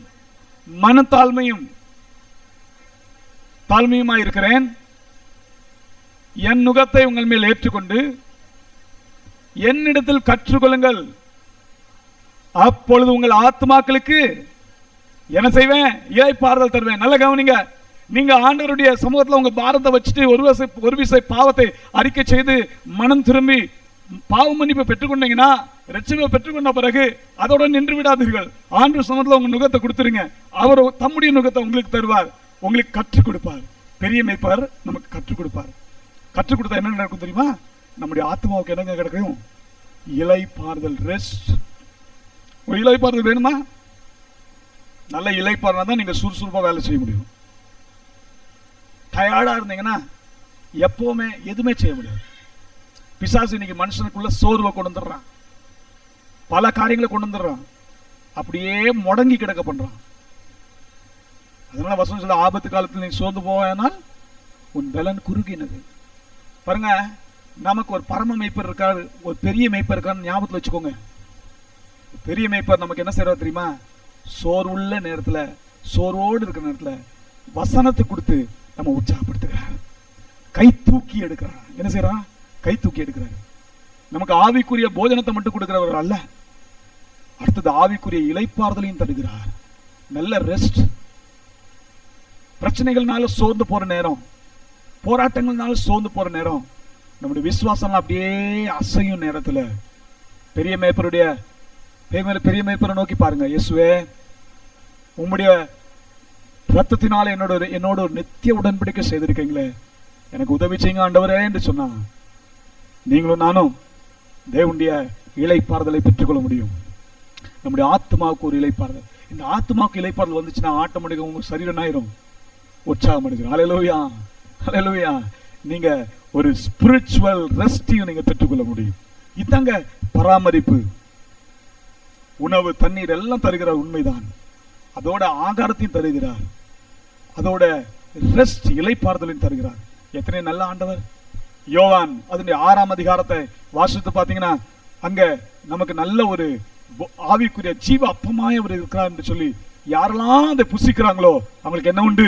தாழ்மையுமாய் இருக்கிறேன். என் நுகத்தை உங்கள் மேல் ஏற்றுக்கொண்டு என்னிடத்தில் கற்றுக்கொள்ளுங்கள், அப்பொழுது உங்கள் ஆத்மாக்களுக்கு என்ன செய்வேன்? இளைப்பாறுதல் தருவேன். நல்ல கவனிங்க, நீங்க ஆண்டவருடைய சமூகத்தில் உங்க பாரத்தை வச்சுட்டு ஒரு விசை பாவத்தை அறிக்கை செய்து மனம் திரும்பி பாவ மன்னிப்பை பெற்றுக்கொண்டீங்கன்னா, ரட்சிப்பை பெற்றுக்கொண்ட பிறகு அதோட நின்று விடாதீர்கள். ஆண்டவர் சமூகத்தில் உங்க நுகத்தை கொடுத்துருங்க. அவர் தம்முடைய நுகத்தை உங்களுக்கு தருவார், உங்களுக்கு கற்றுக் கொடுப்பார். பெரிய மேய்ப்பர் நமக்கு கற்றுக் கொடுப்பார். கற்றுக் கொடுத்தா என்ன நடக்கும் தெரியுமா? நம்முடைய ஆத்மாவுக்கு என்னங்க கிடைக்கும்? இளைப்பாறுதல், ரெஸ்ட். ஒரு இளைப்பாறுதல் வேணுமா? நல்ல இளைப்பாறுதல் தான் நீங்க சுறுசுறுப்பா வேலை செய்ய முடியும். டயர்டா இருந்தீங்கன்னா எப்பவுமே எதுவுமே செய்ய முடியாது. பிசாசு இன்னைக்கு மனுஷனுக்குள்ள சோர்வை கொண்டு வந்துடுறான், பல காரியங்களை கொண்டு வந்துடுறான், அப்படியே முடங்கி கிடக்க பண்றான். அதனால வசனம் சொல்ல, ஆபத்து காலத்தில் நீ சோர்ந்து போவானால் உன் பலன் குறுகினது. பாருங்க, நமக்கு ஒரு பரம மேய்ப்பர் இருக்காரு, ஒரு பெரிய மேய்ப்பர் இருக்காரு, ஞாபகத்தில் வச்சுக்கோங்க. பெரிய மேய்ப்பர் நமக்கு என்ன செய்யறாரு தெரியுமா? சோர்வுள்ள நேரத்துல, சோர்வோடு இருக்கிற நேரத்துல வசனத்தை கொடுத்து நம்ம உற்சாகப்படுத்துகிறார், கை தூக்கி எடுக்கிறார். என்ன செய்யறா? கை தூக்கி எடுக்கிறார். நமக்கு ஆவிக்குரிய போஜனத்தை மட்டும் கொடுக்கிறவர் அல்ல, அடுத்தது ஆவிக்குரிய இளைப்பாறுதலையும் தருகிறார். நல்ல ரெஸ்ட். பிரச்சனைகள்னால சோர்ந்து போற நேரம், போராட்டங்கள்னால சோர்ந்து போற நேரம், நம்முடைய விசுவாசம் அப்படியே அசையும் நேரத்துல பெரிய மேய்ப்பரை நோக்கி பாருங்க. இயேசுவே, உம்முடைய ரத்தத்தினால என்னோட ஒரு நித்திய உடன்படிக்கை செய்திருக்கீங்களே, எனக்கு உதவி செய்யுங்க ஆண்டவரே என்று சொன்னா, நீங்களும் நானும் தேவனுடைய இளைப்பாறுதலை பெற்றுக்கொள்ள முடியும். நம்முடைய ஆத்மாவுக்கு ஒரு இளைப்பாறுதல். இந்த ஆத்மாவுக்கு இளைப்பாறுதல் வந்துச்சுன்னா ஆட்டோமேட்டிக்கா உங்க சரீரம் ஆயிரும், உற்சாகம் அடைஞ்சிடும். ஹல்லேலூயா, ஹல்லேலூயா. நீங்க ஒரு ஸ்பிரிச்சுவல் ரெஸ்டையும் நீங்க பெற்றுக்கொள்ள முடியும். இதாங்க பராமரிப்பு. உணவு, தண்ணீர் எல்லாம் தருகிறார், உண்மைதான். அதோட ஆகாரத்தையும் தருகிறார், அதோட ரெஸ்ட், இளைப்பாறுதலையும் தருகிறார். எத்தனை நல்ல ஆண்டவர். யோவான் அதனுடைய 6ஆம் அதிகாரத்தை வாசித்து பார்த்தீங்கன்னா, அங்க நமக்கு நல்ல ஒரு ஆவிக்குரிய ஜீவ அப்பமாய் அவர் இருக்கிறார் என்று சொல்லி, யாரெல்லாம் அதை புசிக்கிறாங்களோ அவங்களுக்கு என்ன உண்டு?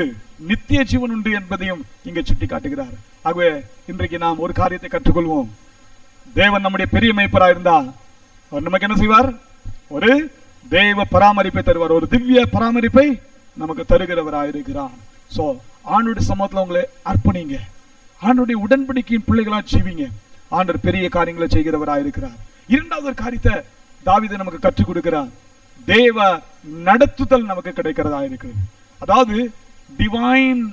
நித்திய ஜீவன் உண்டு என்பதையும் இங்கே சுட்டி காட்டுகிறார். ஆகவே இன்றைக்கு நாம் ஒரு காரியத்தை கற்றுக்கொள்வோம். தேவன் நம்முடைய பெரிய மேய்ப்பராக இருந்தா அவர் நமக்கு என்ன செய்வார்? ஒரு தேவ பராமரிப்பை தருவார், ஒரு திவ்ய பராமரிப்பை நமக்கு தருகிறவராக இருக்கிறார். சோ ஆண்டுடைய சமூகத்தில் உங்களை அர்ப்பணிங்க, ஆண்டுடைய உடன்படிக்கையின் பிள்ளைகளா ஜீவிங்க. ஆண்டவர் பெரிய காரியங்களை செய்கிறவராக இருக்கிறார். இரண்டாவது ஒரு காரியத்தை தாவீது நமக்கு கற்றுக் கொடுக்கிறார். தேவ நடத்துதல் நமக்கு கிடைக்கிறதா இருக்கிறது. அதாவது டிவைன்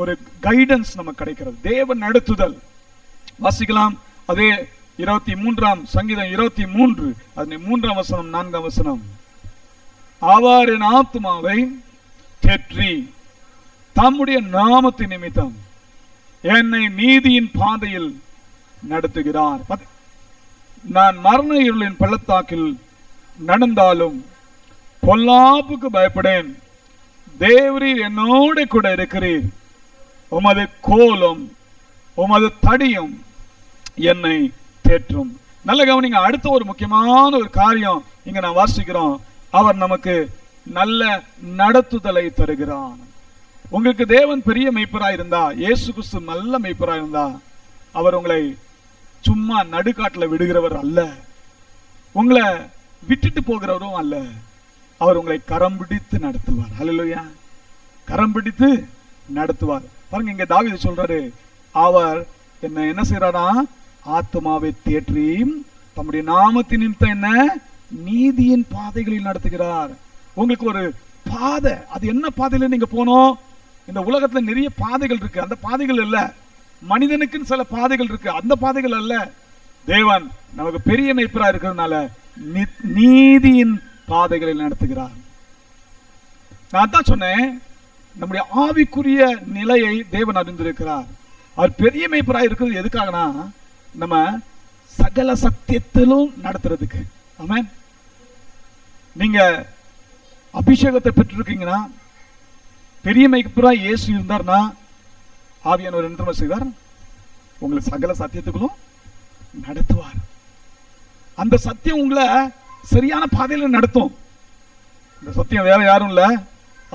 ஒரு கைடன்ஸ் நமக்கு கிடைக்கிறது. தேவ நடத்துதல். வாசிக்கலாம். அதே 23ஆம் சங்கீதம் 23 அதனை 3ஆம் வசனம் 4ஆம் வசனம். அவர் என் ஆத்துமாவை தேற்றி தம்முடைய நாமத்தின் நிமித்தம் என்னை நீதியின் பாதையில் நடத்துகிறார். நான் மரண இருளின் பள்ளத்தாக்கில் நடந்தாலும் பொல்லாப்புக்கு பயப்படேன், தேவரீர் என்னோட கூட இருக்கிறீர், உமது கோலும் உமது தடியும் என்னை தேற்றும். நல்ல கவனிங்க, அடுத்த ஒரு முக்கியமான ஒரு காரியம் இங்க நான் வாசிக்கிறோம். அவர் நமக்கு நல்ல நடத்துதலை தருகிறார். உங்களுக்கு தேவன் பெரிய மெய்ப்பராய் இருந்தா, இயேசு கிறிஸ்து நல்ல மெய்ப்பராய் இருந்தா, அவர் உங்களை சும்மா நடுக்காட்டில் விடுகிறவர் அல்ல, உங்களை விட்டுட்டு போகிறவரும் அல்ல. அவர் உங்களை கரம் பிடித்து நடத்துவார். ஹல்லேலூயா. கரம் பிடித்து நடத்துவார். பாருங்க, இங்க தாவீது சொல்றாரு, அவர் என்ன செய்யறாரா? ஆத்துமாவை தேற்றி தம்முடைய நாமத்தின் நிமித்தம் என்ன நீதியின் பாதைகளில் நடத்துகிறார். உங்களுக்கு ஒரு பாதை, அது என்ன பாதையில நீங்க போனோம்? இந்த உலகத்துல நிறைய பாதைகள் இருக்கு. அந்த பாதைகள் இல்ல, மனிதனுக்குன்னு சில பாதைகள் இருக்கு, அந்த பாதைகள் அல்ல. தேவன் நமக்கு பெரிய மெய்ப்பரா இருக்கிறதுனால நீதியின் பாதைகளில் நடத்துகிறார். நான் தான் சொன்னேன், நம்முடைய ஆவிக்குரிய நிலையை தேவன் அறிந்திருக்கிறார். அவர் பெரிய மெய்ப்பரா இருக்கிறது எதுக்காகனா, நம்ம சகல சத்தியத்திலும் நடத்துறதுக்கு. ஆமென். நீங்க அபிஷேகத்தை பெற்றிருக்கீங்கன்னா, பெரிய மெய்ப்பரா இயேசு இருந்தார்னா, ஆவியானவர் என்ன செய்வார்? உங்களை சகல சத்தியத்துக்குள்ளும் நடத்துவார். அந்த சத்தியம் உங்களை சரியான பாதையில நடத்தும். இந்த சத்தியம் வேற யாரும் இல்ல,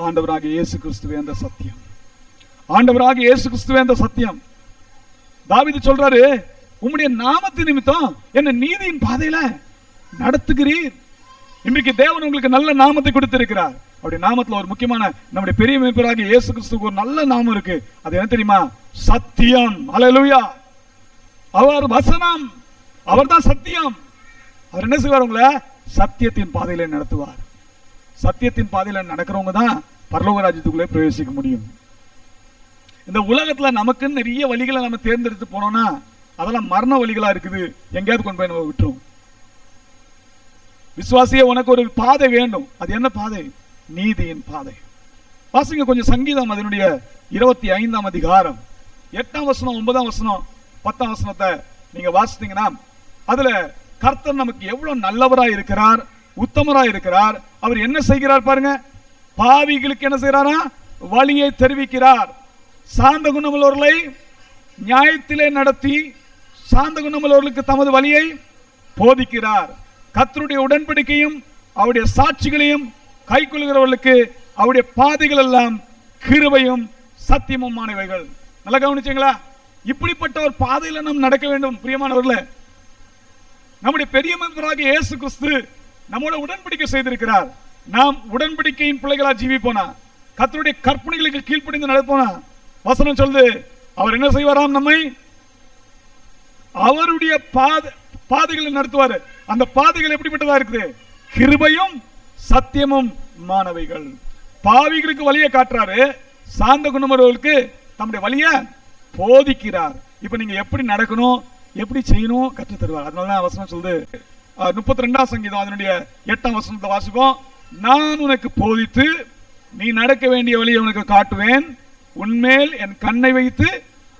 ஆண்டவராக இயேசு கிறிஸ்துவே அந்த சத்தியம். ஆண்டவராக இயேசு கிறிஸ்துவே அந்த சத்தியம். தாவீது சொல்றாரு, உம்முடைய நாமத்தின் நிமித்தம் என்ன நீதியின் பாதையில நடத்துகிறீர். இன்றைக்கு தேவன் உங்களுக்கு நல்ல நாமத்தை கொடுத்திருக்கிறார். அவருடைய நாமத்துல ஒரு முக்கியமான, நம்முடைய பெரிய மெய்ப்பராக இயேசு கிறிஸ்துவுக்கு ஒரு நல்ல நாமம் இருக்கு. அது என்ன தெரியுமா? சத்தியம். ஹல்லேலூயா. அவர் வசனம், அவர் தான் சத்தியம். அவர் என்ன செய்வார்? உங்களை சத்தியத்தின் பாதையில நடத்துவார். சத்தியத்தின் பாதையில நடக்கிறவங்க தான் பரலோக ராஜ்யத்துக்குள்ளே பிரவேசிக்க முடியும். இந்த உலகத்துல நமக்கு நிறைய வழிகளை நம்ம தேர்ந்தெடுத்து போனோம்னா, அதெல்லாம் மரண வழிகளா இருக்குது, எங்கேயாவது கொண்டு போய் நம்ம விட்டுரும். விசுவாசியே, உனக்கு ஒரு பாதை வேண்டும். அது என்ன பாதை? நீதியின் பாதை. வாசிங்க கொஞ்சம் சங்கீதம் அதனுடைய 25ஆம் அதிகாரம் 8ஆம் வசனம் 9ஆம் வசனம் 10ஆம் வசனத்தை நீங்க வாசித்தீங்கன்னா, அதுல கர்த்தர் நமக்கு எவ்வளவு நல்லவராய் இருக்கிறார், உத்தமராய் இருக்கிறார். அவர் என்ன செய்கிறார் பாருங்க. பாவிகளுக்கு என்ன செய்யறாரா? வழியை தெரிவிக்கிறார். சாந்த குணமுள்ளவர்களை நியாயத்திலே நடத்தி சாந்த குணமுள்ளவர்களுக்கு தமது வழியை போதிக்கிறார். கர்த்தருடைய உடன்படிக்கையும் அவருடைய சாட்சிகளையும் கைக்கொள்கிறவர்களுக்கு அவருடைய பாதைகள் எல்லாம் கிருபையும் சத்தியமுமானவைகள். நல்லா கவனிச்சீங்களா? இப்படிப்பட்ட ஒரு பாதையில நாம் நடக்க வேண்டும். பிரியமானவர்களே, நம்முடைய பெரிய மெய்ப்பராகிய இயேசு கிறிஸ்து நம்மோட உடன்படிக்கை செய்திருக்கிறார். நாம் உடன்படிக்கையின் பிள்ளைகளா ஜீவிப்போனா, கர்த்தருடைய கற்பனைகளுக்கு கீழ்ப்படிந்து நடப்போனா, வசனம் சொல்லுது, அவர் என்ன செய்வாராம்? நம்மை அவருடைய பாதைகளை நடத்துவார். அந்த பாதைகள் எப்படிப்பட்டதா இருக்குது? கிருபையும் சத்தியமும் மானவைகள். பாவிகளுக்கு வழியை காட்டுறாரு, சாந்த குணமுள்ளவர்களுக்கு தம்முடைய வழியை போதிக்கிறார். இப்ப நீங்க எப்படி நடக்கணும், எப்படி செய்யணும் கற்று தருவார். அதனாலதான் வசனம் சொல்லுது, 32ஆம் சங்கீதம் அதனுடைய 8ஆம் வசனத்தை வாசிப்போம். நான் உனக்கு போதித்து நீ நடக்க வேண்டிய வழியை உனக்கு காட்டுவேன், உன்மேல் என் கண்ணை வைத்து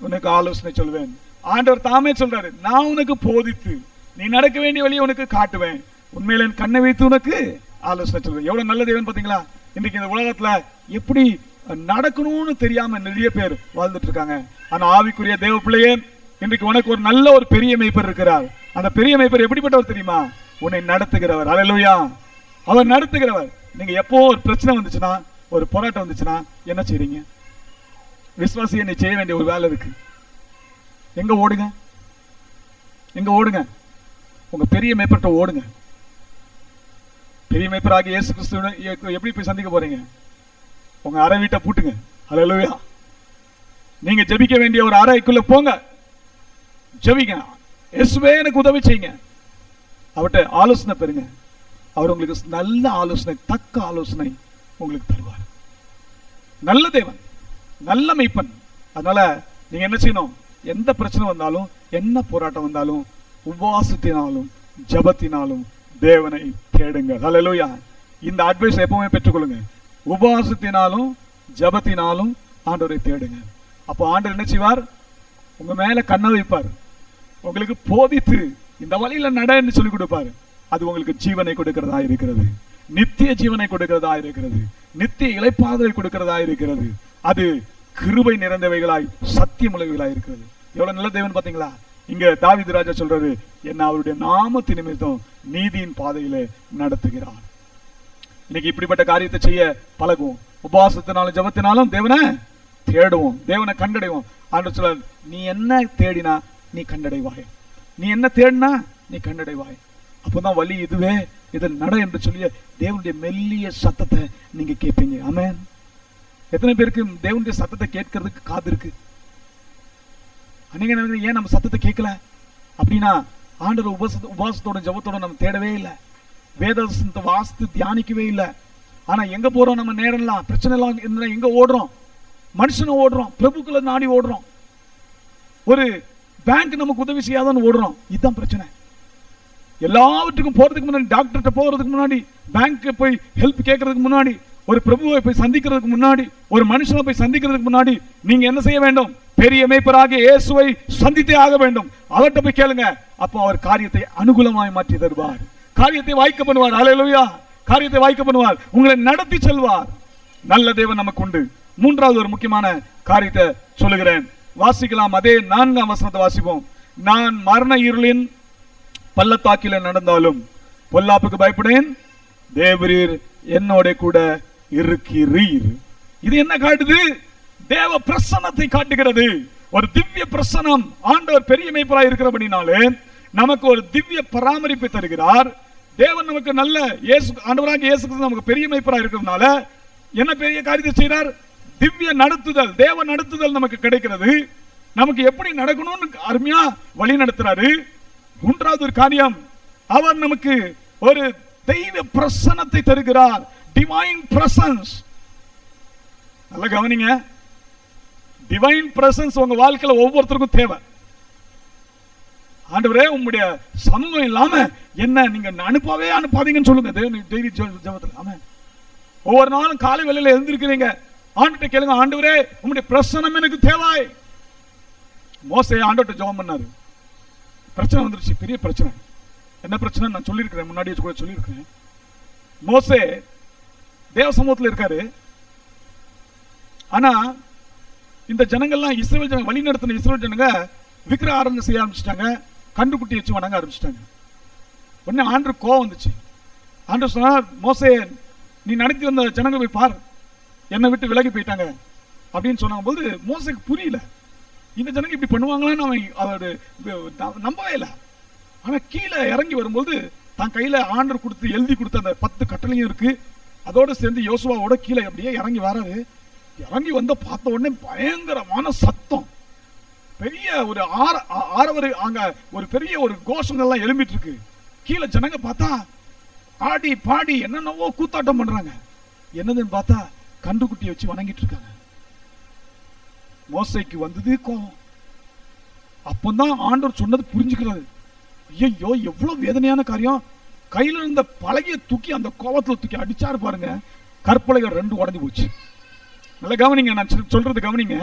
உனக்கு ஆலோசனை சொல்வேன். ஆண்டவர் தாமே சொல்றாரு, நான் உனக்கு போதித்து நீ நடக்க வேண்டிய வழியை உனக்கு காட்டுவேன், உன்மேல் என் கண்ணை வைத்து உனக்கு ஆலோசனை சொல்வேன். எவ்வளவு நல்ல தேவன் பாத்தீங்களா? இன்றைக்கு இந்த உலகத்துல எப்படி நடக்கணும்னு தெரியாம நிறைய பேர் வாழ்ந்துட்டு இருக்காங்க. ஆனா ஆவிக்குரிய தேவ பிள்ளையே, இன்றைக்கு உனக்கு ஒரு நல்ல ஒரு பெரிய மேய்ப்பர் இருக்கிறார். அந்த பெரிய மேய்ப்பர் எப்படிப்பட்டவர் தெரியுமா? உன்னை நடத்துகிறவர். ஹல்லேலூயா. அவர் நடத்துகிறவர். நீங்க எப்போ ஒரு பிரச்சனை வந்துச்சுன்னா, ஒரு போராட்டம் வந்துச்சுன்னா என்ன செய்றீங்க? விசுவாசியை நீ செய்ய வேண்டிய ஒரு வேலை இருக்கு. எங்க ஓடுங்க? எங்க ஓடுங்க? உங்க பெரிய மேய்ப்பர்கிட்ட ஓடுங்க. பெரிய மேய்ப்பராகிய இயேசு கிறிஸ்துவை எப்படி போய் சந்திக்க போறீங்க? உங்க அறை வீட்டை பூட்டுங்க. ஹல்லேலூயா. நீங்க ஜெபிக்க வேண்டிய ஒரு அறைக்குள்ள போங்க, ஜெபிங்க. இயேசுவே எனக்கு உதவி செய்யுங்க. அவர்கிட்ட ஆலோசனை பெறுங்க. அவர் உங்களுக்கு நல்ல ஆலோசனை, தக்க ஆலோசனை உங்களுக்கு தருவார். நல்ல தேவன், நல்ல மெய்ப்பன். அதனால நீங்க என்ன செய்யணும்? எந்த பிரச்சனை வந்தாலும் என்ன போராட்டம் வந்தாலும் உபவாசத்தினாலும் ஜபத்தினாலும் தேவனை தேடுங்க. ஹல்லேலூயா. இந்த அட்வைஸ் எப்பவுமே பெற்றுக்கொள்ளுங்க. உபவாசத்தினாலும் ஜபத்தினாலும் ஆண்டவரை தேடுங்க. அப்போ ஆண்டவர் என்ன செய்வார்? உங்க மேல கண்ணை வைப்பார், உங்களுக்கு போதித்து இந்த வழியில நடன்னு சொல்லி கொடுப்பாரு. அது உங்களுக்கு ஜீவனை கொடுக்கிறதா இருக்கிறது, நித்திய ஜீவனை கொடுக்கிறதா இருக்கிறது, நித்திய இளைப்பாதலை கொடுக்கிறதா இருக்கிறது. அது கிருபை நிறைந்தவைகளாய் சத்தியமுள்ளவைகளாய் இருக்கிறது. எவ்வளவு நல்ல தேவன் பாத்தீங்களா? இங்க தாவீது ராஜா சொல்றாரு, என்ன அவருடைய நாமத்தின் நிமித்தம் நீதியின் பாதையிலே நடத்துகிறார். இன்னைக்கு இப்படிப்பட்ட காரியத்தை செய்ய பழகுவோம். உபவாசத்தினாலும் ஜபத்தினாலும் தேவனை தேடுவோம், தேவனை கண்டடைவோம். ஆண்டவர் சொல்றார், நீ என்ன தேடினா நீ கண்டடைவாய், நீ என்ன தேடினா நீ கண்டடைவாய். அப்போதான் வழி இதுவே, இதில் நட என்று சொல்லிய தேவனுடைய மெல்லிய சத்தத்தை நீங்க கேட்பீங்க. ஆமென். எத்தனை பேருக்கு தேவனுடைய சத்தத்தை கேட்கறதுக்கு காது இருக்கு? அநேக நேரங்கள் ஏன் நம்ம சத்தத்தை கேட்கல அப்படின்னா, ஆண்டவர் உபவாசத்தோட ஜபத்தோட நம்ம தேடவே இல்லை, வேதத்தை வாசித்து தியானிக்கவே இல்லை. ஆனா எங்க போறோம்? நம்ம நேரம்லாம் பிரச்சனை எல்லாம் எங்க ஓடுறோம்? மனுஷனை ஓடுறோம், பிரபுக்களை நாடி ஓடுறோம், ஒரு பேங்க் நமக்கு உதவி செய்யாதான்னு ஓடுறோம். இதுதான் பிரச்சனை. எல்லாவற்றுக்கும் போறதுக்கு முன்னாடி, டாக்டர்கிட்ட போறதுக்கு முன்னாடி, பேங்க் போய் ஹெல்ப் கேட்கறதுக்கு முன்னாடி, ஒரு பிரபுவை போய் சந்திக்கிறதுக்கு முன்னாடி, ஒரு மனுஷனை போய் சந்திக்கிறதுக்கு முன்னாடி நீங்க என்ன செய்ய வேண்டும்? பெரிய மேய்ப்பராகிய இயேசுவை சந்தித்தே ஆக வேண்டும். அவர்கிட்ட போய் கேளுங்க. அப்போ அவர் காரியத்தை அனுகூலமாய் மாற்றி தருவார், காரியத்தை வாய்க்க பண்ணுவார். ஹல்லேலூயா. காரியத்தை வாய்க்க பண்ணுவார், உங்களை நடத்தி செல்வார். நல்ல தேவன் நமக்கு உண்டு. மூன்றாவது ஒரு முக்கியமான காரியத்தை சொல்லுகிறேன், வாசிக்கலாம். அதே 4ஆம் வசனத்தை வாசிப்போம். நான் மரண இருளின் பள்ளத்தாக்கில நடந்தாலும் பொல்லாப்புக்கு பயப்படேன், தேவரீர் என்னோட கூட இருக்கிறீர். இது என்ன காட்டுது? தேவ பிரசன்னத்தை காட்டுகிறது. ஒரு திவ்ய பிரசன்னம். ஆண்டவர் பெரிய மேய்ப்பராய் இருக்கிறபடினாலே நமக்கு ஒரு திவ்ய பராமரிப்பை தருகிறார். தேவன் நமக்கு நல்ல ஆண்டவராகிய இயேசு கிறிஸ்து நமக்கு பெரிய மேய்ப்பராய் இருக்கிறதுனால என்ன பெரிய காரியத்தை செய்கிறார்? திவ்ய நடத்துதல், தேவ நடத்துதல் நமக்கு கிடைக்கிறது. நமக்கு எப்படி நடக்கணும்னு அருமையா வழி நடத்துறாரு. மூன்றாவது ஒரு காரியம், அவர் நமக்கு ஒரு தெய்வ பிரசன்னத்தை தருகிறார். Divine presence. நல்ல கவனிங்க, டிவைன் பிரசன்ஸ் உங்க வாழ்க்கையில ஒவ்வொருத்தருக்கும் தேவை. ஆண்டவரே உங்களுடைய சமூகம் இல்லாம என்ன நீங்க அனுப்பாதீங்கன்னு சொல்லுங்க டெய்லி ஜெபத்துல. ஆமென். ஒவ்வொரு நாளும் காலை வேளையில எழுந்திருக்கிறீங்க, ஆண்டவர்கிட்ட கேளுங்க, ஆண்டவரே உங்களுடைய பிரசன்னம் எனக்கு தேவை. மோசே ஆண்டவர்கிட்ட ஜெபம் பண்ணாரு. பிரச்சனை வந்துருச்சு, பெரிய பிரச்சனை. என்ன பிரச்சனை நான் சொல்லியிருக்கிறேன், முன்னாடியே கூட சொல்லியிருக்கிறேன். மோசே தேவ சமூகத்தில் இருக்காரு. ஆனா இந்த ஜனங்கள்லாம் இஸ்ரவேல் ஜனங்க, வழி நடத்தின இஸ்ரவேல் ஜனங்க விக்கிரக ஆராதனை செய்ய ஆரம்பிச்சிட்டாங்க, கண்டுக்குட்டி வச்சு வணங்க ஆரம்பிச்சிட்டாங்க. உடனே ஆண்டவர் கோவம் வந்துச்சு. ஆண்டவர் சொன்னார், மோசே நீ நடத்தி வந்த ஜனங்க போய் பார், என்னை விட்டு விலகி போயிட்டாங்க அப்படின்னு சொன்னாங்க போது மோசேக்கு புரியல, இந்த ஜனங்க இப்படி பண்ணுவாங்களான்னு அவன் நம்பவே இல்லை. ஆனா கீழே இறங்கி வரும்போது தான் கையில ஆண்டவர் கொடுத்து எழுதி கொடுத்த அந்த 10 கட்டளையும் இருக்கு, அதோட சேர்ந்து யோசுவாவோட கீழே அப்படியே இறங்கி வராரு. இறங்கி வந்த பார்த்த உடனே பயங்கரமான சத்தம், பெரிய ஒரு ஆரவரு, அங்க ஒரு பெரிய ஒரு கோஷங்கள்லாம் எழும்பிட்டு இருக்கு. கீழே ஜனங்க பார்த்தா ஆடி பாடி என்னென்னவோ கூத்தாட்டம் பண்றாங்க. என்னதுன்னு பார்த்தா கண்டுக்குட்டியை வச்சு வணங்கிட்டு இருக்காங்க. மோசேக்கு வந்தது கோபம். அப்பதான் ஆண்டவர் சொன்னது புரிஞ்சுக்கிறாரு. ஐயோ எவ்வளவு வேதனையான காரியம். கையில இருந்த பலகையை தூக்கி அந்த கோபத்துல தூக்கி அடிச்சாரு பாருங்க, கற்பலைகள் 2 உடைஞ்சு போச்சு. நல்லா கவனிங்க, நான் சொல்றது கவனிங்க.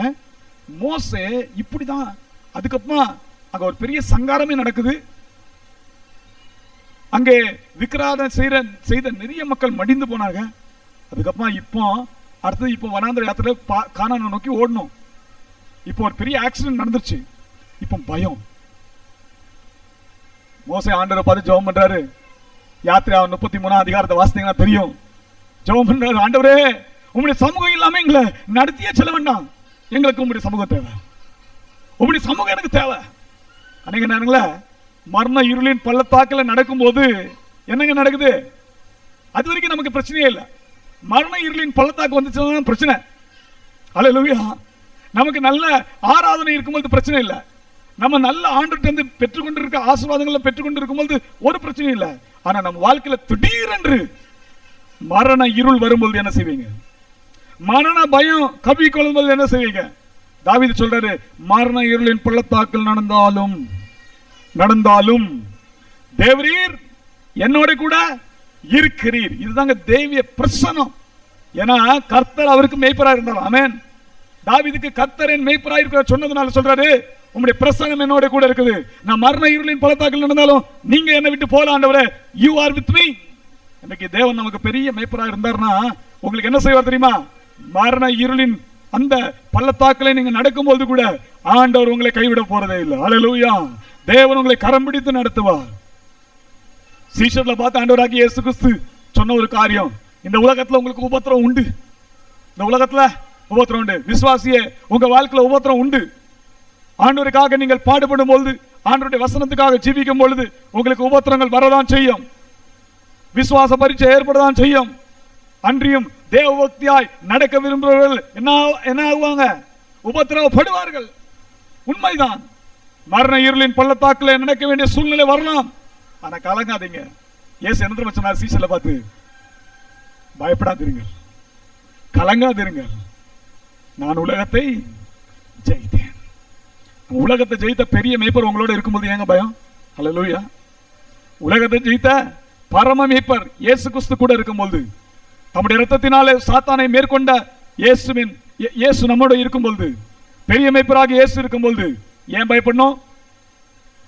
மோசே இப்படிதான். அதுக்கப்புறமா அங்க ஒரு பெரிய சங்காரமே நடக்குது. அங்கே விக்கிராதம் செய்த நிறைய மக்கள் மடிந்து போனாங்க. அதுக்கப்புறமா இப்போ அடுத்தது இப்போ வனாந்திர யாத்திரை கானானை நோக்கி ஓடணும். இப்போ ஒரு பெரிய ஆக்சிடென்ட் நடந்துருச்சு. இப்போ பயம். மோசே ஆண்டவரை பார்த்து ஜெபம் பண்றாரு. யாத்திரை 33ஆம் அதிகாரத்தை வாசித்தீங்கன்னா தெரியும். ஜெபம் பண்றாரு, ஆண்டவரே உங்களுடைய சமூகம் இல்லாம எங்களை நடத்தியே செல்ல வேண்டாம், எங்களுக்கு உங்களுடைய சமூகம் தேவை, உங்களுடைய சமூகம் எனக்கு தேவை. அநேக நேரங்கள மரண இருளின் பள்ளத்தாக்கில் நடக்கும்போது என்னங்க நடக்குது? அது வரைக்கும் நமக்கு பிரச்சனையே இல்லை. மரண இருளின் பள்ளத்தாக்கு வந்துச்சுன்னா பிரச்சனை. அல்லேலூயா. நமக்கு நல்ல ஆராதனை இருக்கும்போது பிரச்சனை இல்லை. நம்ம நல்ல ஆண்டவர்கிட்ட பெற்றுக்கொண்டு இருக்க ஆசீர்வாதங்களை பெற்றுக்கொண்டு இருக்கும்போது ஒரு பிரச்சனையும் இல்லை. ஆனா நம்ம வாழ்க்கையில திடீரென்று மரண இருள் வரும்போது என்ன செய்வீங்க? மரண பயம் கவி கொள்ளும்போது என்ன செய்வீங்க? தாவீது சொல்றாரு, மரண இருளின் பள்ளத்தாக்கில் நடந்தாலும் நடந்தாலும் தேவரீர் என்னோட கூட இருக்கிறீர். இதுதாங்க தேவிய பிரசனம். ஏன்னா கர்த்தர் அவருக்கு மேய்ப்பரா இருந்தார். ஆமென். தாவீதுக்கு கர்த்தர் என் மேய்ப்பரா இருக்கிறார் சொன்னதுனால சொல்றாரு, உம்முடைய பிரசனம் என்னோட கூட இருக்குது. நான் மரண இருளின் பள்ளத்தாக்கில் நடந்தாலும் நீங்க என்னை விட்டு போல ஆண்டவரே, யூ ஆர் வித் மீ. இன்னைக்கு தேவன் நமக்கு பெரிய மேய்ப்பரா இருந்தார்னா உங்களுக்கு என்ன செய்வார் தெரியுமா? மரண இருளின் அந்த பள்ளத்தாக்கில் நீங்க நடக்கும்போது கூட ஆண்டவர் உங்களை கைவிட போறதே இல்லை. ஹல்லேலூயா. தேவன் உங்களை கரம் பிடித்து நடத்துவார். சீஷர்ல பார்த்து ஆண்டவராகிய இயேசு கிறிஸ்து சொன்ன ஒரு காரியம், இந்த உலகத்துல உங்களுக்கு உபத்திரம் உண்டு. இந்த உலகத்துல உபத்திரம் உண்டு. விசுவாசியே, உங்க வாழ்க்கையில உபத்திரம் உண்டு. ஆண்டவருக்காக நீங்கள் பாடுபடும் பொழுது, ஆண்டவருடைய வசனத்துக்காக ஜீவிக்கும் பொழுது உங்களுக்கு உபத்திரங்கள் வரதான் செய்யும். விசுவாச பரீட்சை ஏற்படதான் செய்யும். அன்றியும் தேவ பக்தியாய் நடக்க விரும்புகிறவர்கள் என்ன ஆகுவாங்க? உபத்திரவப்படுவார்கள். உண்மைதான். மரண இருளின் பள்ளத்தாக்கில் நடக்க வேண்டிய சூழ்நிலை வரலாம். ஆனா கலங்காதீங்க. இயேசு என்ன தெரியுமா சொன்னார் சீஷர்ல பார்த்து? பயப்படாதீர்கள், கலங்காதீர்கள், நான் உலகத்தை ஜெயித்தேன். உலகத்தை ஜெயித்த பெரிய மேய்ப்பர் உங்களோட இருக்கும்போது ஏங்க பயம்? ஹல்லேலூயா. உலகத்தை ஜெயித்த பரம மேய்ப்பர் இயேசு கிறிஸ்து கூட இருக்கும்போது, தம்முடைய இரத்தத்தினாலே சாத்தானை மேற்கொண்ட இயேசு நம்மோட இருக்கும்போது, பெரிய மேய்ப்பராக இயேசு இருக்கும்போது ஏன் பயப்படணும்?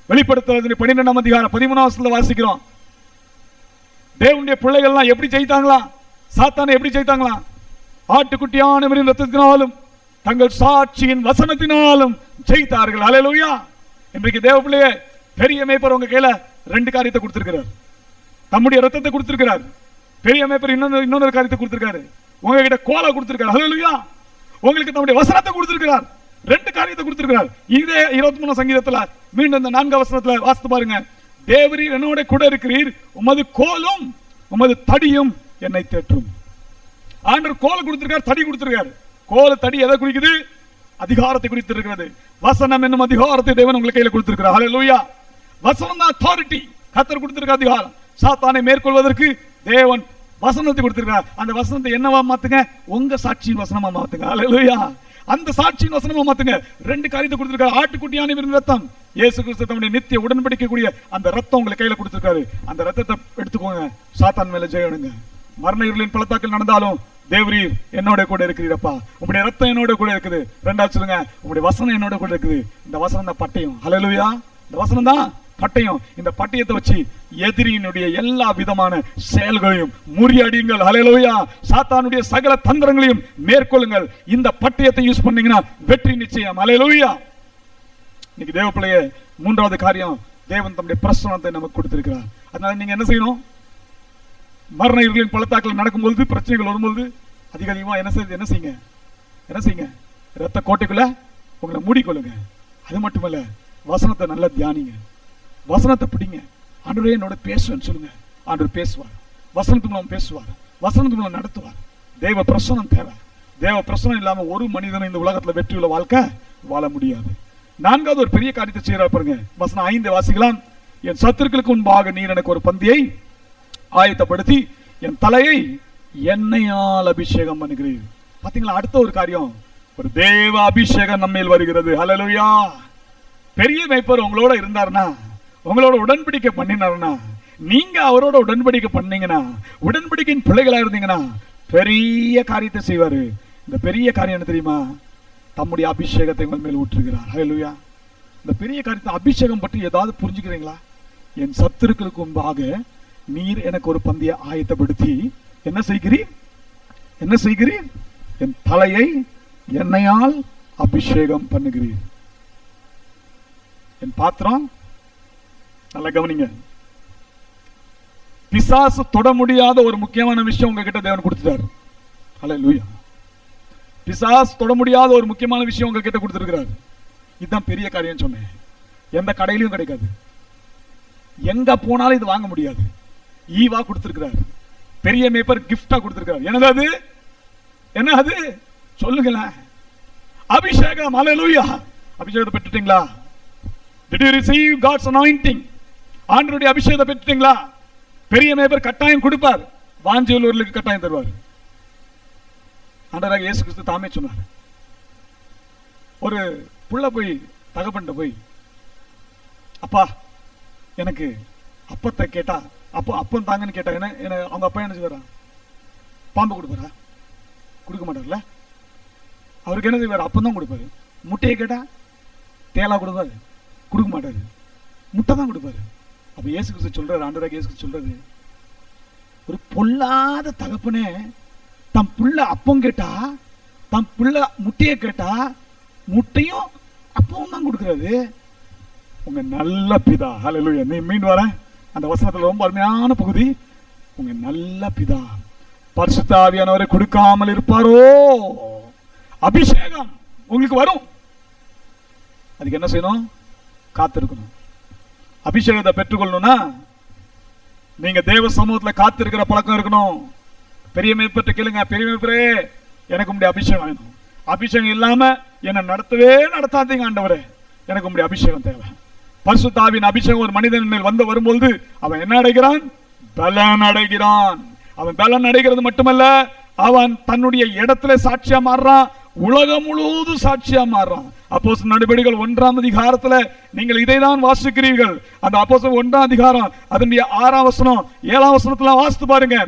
வெளிப்படுத்துறது 12ஆம் அதிகாரம் 13ஆம் வசனத்துல வாசிக்கிறோம். தேவனுடைய பிள்ளைகள்லாம் எப்படி ஜெயித்தாங்களா? சாத்தானை எப்படி ஜெயித்தாங்களா? ஆட்டுக்குட்டியானவரின் இரத்தத்தினாலும் தங்கள் சாட்சியின் வசனத்தினாலும் ஜெயித்தார்கள். ஹல்லேலூயா. இன்றைக்கு தேவ பிள்ளையே, பெரிய மேய்ப்பர் உங்க கையில 2 காரியத்தை கொடுத்திருக்கிறார். தம்முடைய இரத்தத்தை கொடுத்திருக்கிறார். பெரிய மேய்ப்பர் இன்னொரு காரியத்தை கொடுத்திருக்காரு. உங்ககிட்ட கோலை கொடுத்திருக்காரு. ஹல்லேலூயா. உங்களுக்கு தம்முடைய வசனத்தை கொடுத்திருக்கிறார். 2 காரியத்தை கொடுத்திருக்கிறார். இதே 23ஆம் சங்கீதத்துல மீண்டும் இந்த 4ஆம் வசனத்துல வாசித்து பாருங்க. தேவரீர் என்னோட கூட இருக்கிறீர், உமது கோலும் உமது தடியும் என்னை தேற்றும். ஆண்டவர் கோலை கொடுத்திருக்கார், தடி கொடுத்திருக்காரு. கோல தடி எதை குறிக்குது? அதிகாரத்தை குறித்திருக்கிறது. வசனம் என்னும் அதிகாரத்தை தேவன் உங்களுக்கு கையில கொடுத்திருக்கிறார். ஹல்லேலூயா. வசனம் தான் அத்தாரிட்டி. கர்த்தர் கொடுத்திருக்க அதிகாரம். சாத்தானை மேற்கொள்வதற்கு தேவன் வசனத்தை கொடுத்திருக்கிறார். அந்த வசனத்தை என்னவா மாத்துங்க? உங்க சாட்சியின் வசனமா மாத்துங்க. ஹல்லேலூயா. அந்த சாட்சியின் வசனமா மாத்துங்க. 2 காரியத்தை கொடுத்திருக்காரு. ஆட்டுக்குட்டியானவரின் ரத்தம், இயேசு கிறிஸ்து தம்முடைய நித்திய உடன்படிக்கைக்குரிய அந்த ரத்தம் உங்களுக்கு கையில கொடுத்திருக்காரு. அந்த ரத்தத்தை எடுத்துக்கோங்க. சாத்தான் மேல ஜெயணுங்க. மரண இருளின் பள்ளத்தாக்கில் நடந்தாலும் தேவரீர் என்னோட கூட இருக்கிறீரப்பா, உங்களுடைய ரத்தம் என்னோட கூட இருக்குது. 2வது சொல்லுங்க, உங்களுடைய வசனம் என்னோட கூட இருக்குது. இந்த வசனம் தான் பட்டயம். ஹல்லேலூயா. இந்த வசனம் தான் பட்டயம். இந்த பட்டயத்தை வச்சு எதிரியினுடைய எல்லா விதமான செயல்களையும் முறியடியுங்கள். ஹல்லேலூயா. சாத்தானுடைய சகல தந்திரங்களையும் மேற்கொள்ளுங்கள். இந்த பட்டயத்தை யூஸ் பண்ணீங்கன்னா வெற்றி நிச்சயம். ஹல்லேலூயா. இன்னைக்கு தேவ பிள்ளையே, 3வது காரியம், தேவன் தம்முடைய பிரசன்னத்தை நமக்கு கொடுத்திருக்கிறார். அதனால நீங்க என்ன செய்யணும்? மரண இருளின் பள்ளத்தாக்கில் நடக்கும்போது, பிரச்சனைகள் வரும்போது அதிகமா என்ன செய்யுங்க? இரத்த கோட்டைக்குள்ள உங்களை மூடிக்கொள்ளுங்க. அது மட்டுமல்ல, வசனத்தை நல்லா தியானிங்க. வசனத்தை பிடிங்க. ஆண்டவரே என்னோட பேசுவேன்னு சொல்லுங்க. ஆண்டவர் பேசுவார். வசனத்து மூலம் பேசுவார். வசனத்து மூலம் நடத்துவார். தேவ பிரசனம் தேவை. தேவ பிரசனம் இல்லாம ஒரு மனிதனும் இந்த உலகத்துல வெற்றியுள்ள வாழ்க்கை வாழ முடியாது. 4வது ஒரு பெரிய காரியத்தை செய்யறார் பாருங்க. வசனம் 5 வாசிக்கலாம். என் சத்துருக்களுக்கு முன்பாக நீர் எனக்கு ஒரு பந்தியை ஆயத்தப்படுத்தி என் தலையை எண்ணெயால் அபிஷேகம் பண்ணுகிறீர். பாத்தீங்களா? அடுத்த ஒரு காரியம், ஒரு தேவ அபிஷேகம் நம்மேல் வருகிறது. ஹல்லேலூயா. பெரிய மேய்ப்பர் உங்களோட இருந்தார்னா, உங்களோட உடன்படிக்கை பண்ணினார்னா, நீங்க அவரோட உடன்படிக்கை பண்ணீங்கன்னா, உடன்படிக்கையின் பிள்ளைகளா இருந்தீங்கன்னா பெரிய காரியத்தை செய்வாரு. இந்த பெரிய காரியம் என்ன தெரியுமா? தம்முடைய அபிஷேகத்தை உங்கள் மேல் ஊற்றுகிறார். ஹல்லேலூயா. இந்த பெரிய காரியத்தை, அபிஷேகம் பற்றி ஏதாவது புரிஞ்சுக்கிறீங்களா? என் சத்துருக்களுக்கு முன்பாக நீர் எனக்கு ஒரு பந்தியை ஆயத்தப்படுத்தி என்ன செய்கிறீர்? என் தலையை எண்ணெயால் அபிஷேகம் பண்ணுகிறீர். என் பாத்திரம், நல்ல கவனிங்க, பிசாசு தொட முடியாத ஒரு முக்கியமான விஷயம் உங்ககிட்ட தேவன் கொடுத்துட்டார். ஹல்லேலூயா. பிசாசு தொட முடியாத ஒரு முக்கியமான விஷயம் உங்ககிட்ட கொடுத்திருக்கிறார். இதுதான் பெரிய காரியம் சொன்னேன். எந்த கடையிலும் கிடைக்காது, எங்க போனாலும் இது வாங்க முடியாது. ஈவா கொடுத்திருக்கிறார். பெரிய மேய்ப்பர் கிஃப்டா கொடுத்திருக்கிறார். என்ன அது சொல்லுங்களேன்? அபிஷேகம். ஹல்லேலூயா. அபிஷேகத்தை பெற்றுட்டீங்களா? Did you receive God's anointing? ஆண்டவருடைய அபிஷேகத்தை பெற்றுட்டீங்களா? பெரிய மேய்ப்பர் கட்டாயம் கொடுப்பார். வாஞ்சி உள்ளவர்களுக்கு கட்டாயம் தருவார். ஆண்டவராகிய இயேசு கிறிஸ்து தாமே சொன்னார். ஒரு புள்ள போய் தகப்பன்ட்ட போய், அப்பா எனக்கு அப்பத்தை கேட்டா அப்பம் தாங்கன்னு கேட்டா என்ன அவங்க அப்பா என்ன செய்வாரா? பாம்பு கொடுப்பாரா? கொடுக்க மாட்டார்ல. அவருக்கு என்ன செய்வார்? அப்பம் தான் கொடுப்பாரு. முட்டையை கேட்டா தேலா கொடுப்பாரு? கொடுக்க மாட்டாரு. முட்டை தான் கொடுப்பாரு. அப்ப இயேசு கிறிஸ்து சொல்றாரு, ஆண்டவராக இயேசு கிறிஸ்து சொல்றது, ஒரு பொல்லாத தகப்பனே தம் புள்ள அப்பம் கேட்டா, தம் புள்ள முட்டையை கேட்டா முட்டையும் அப்பவும் தான் கொடுக்கிறது உங்க நல்ல பிதா. ஹல்லேலூயா. நீ மீன் வர அந்த வசனத்துல ரொம்ப அருமையான பகுதி. உங்க நல்ல பிதா பரிசுத்த ஆவியானவரை கொடுக்காமல் இருப்பாரோ? அபிஷேகம் உங்களுக்கு வரும். அதுக்கு என்ன செய்யணும்? காத்திருக்கணும். அபிஷேகத்தை பெற்றுக்கொள்ளணும்னா நீங்க தேவ சமூகத்துல காத்திருக்கிற பழக்கம் இருக்கணும். பெரிய மேய்ப்பர்கிட்ட கேளுங்க, பெரிய மேய்ப்பரே எனக்கு உங்களுடைய அபிஷேகம் வேணும். அபிஷேகம் இல்லாம என்னை நடத்தவே நடத்தாதீங்க ஆண்டவரே, எனக்கு உங்களுடைய அபிஷேகம் தேவை. பரிசுத்த ஆவியின் அபிஷேகம் ஒரு மனிதன் மேல் வரும்போது அவன் என்ன அடைகிறான்? பலன் அடைகிறான். அவன் பலன் அடைகிறது மட்டுமல்ல, அவன் தன்னுடைய இடத்துல சாட்சியா மாறுறான், உலகம் முழுவதும் சாட்சியா மாறுறான். அப்போஸ்தலர் நடபடிகள் 1ஆம் அதிகாரத்துல நீங்கள் இதைதான் வாசிக்கிறீர்கள். அந்த அப்போஸ்தலர் 1ஆம் அதிகாரம் அதனுடைய 6ஆம் வசனம் 7ஆம் வசனத்துல வாசித்து பாருங்க.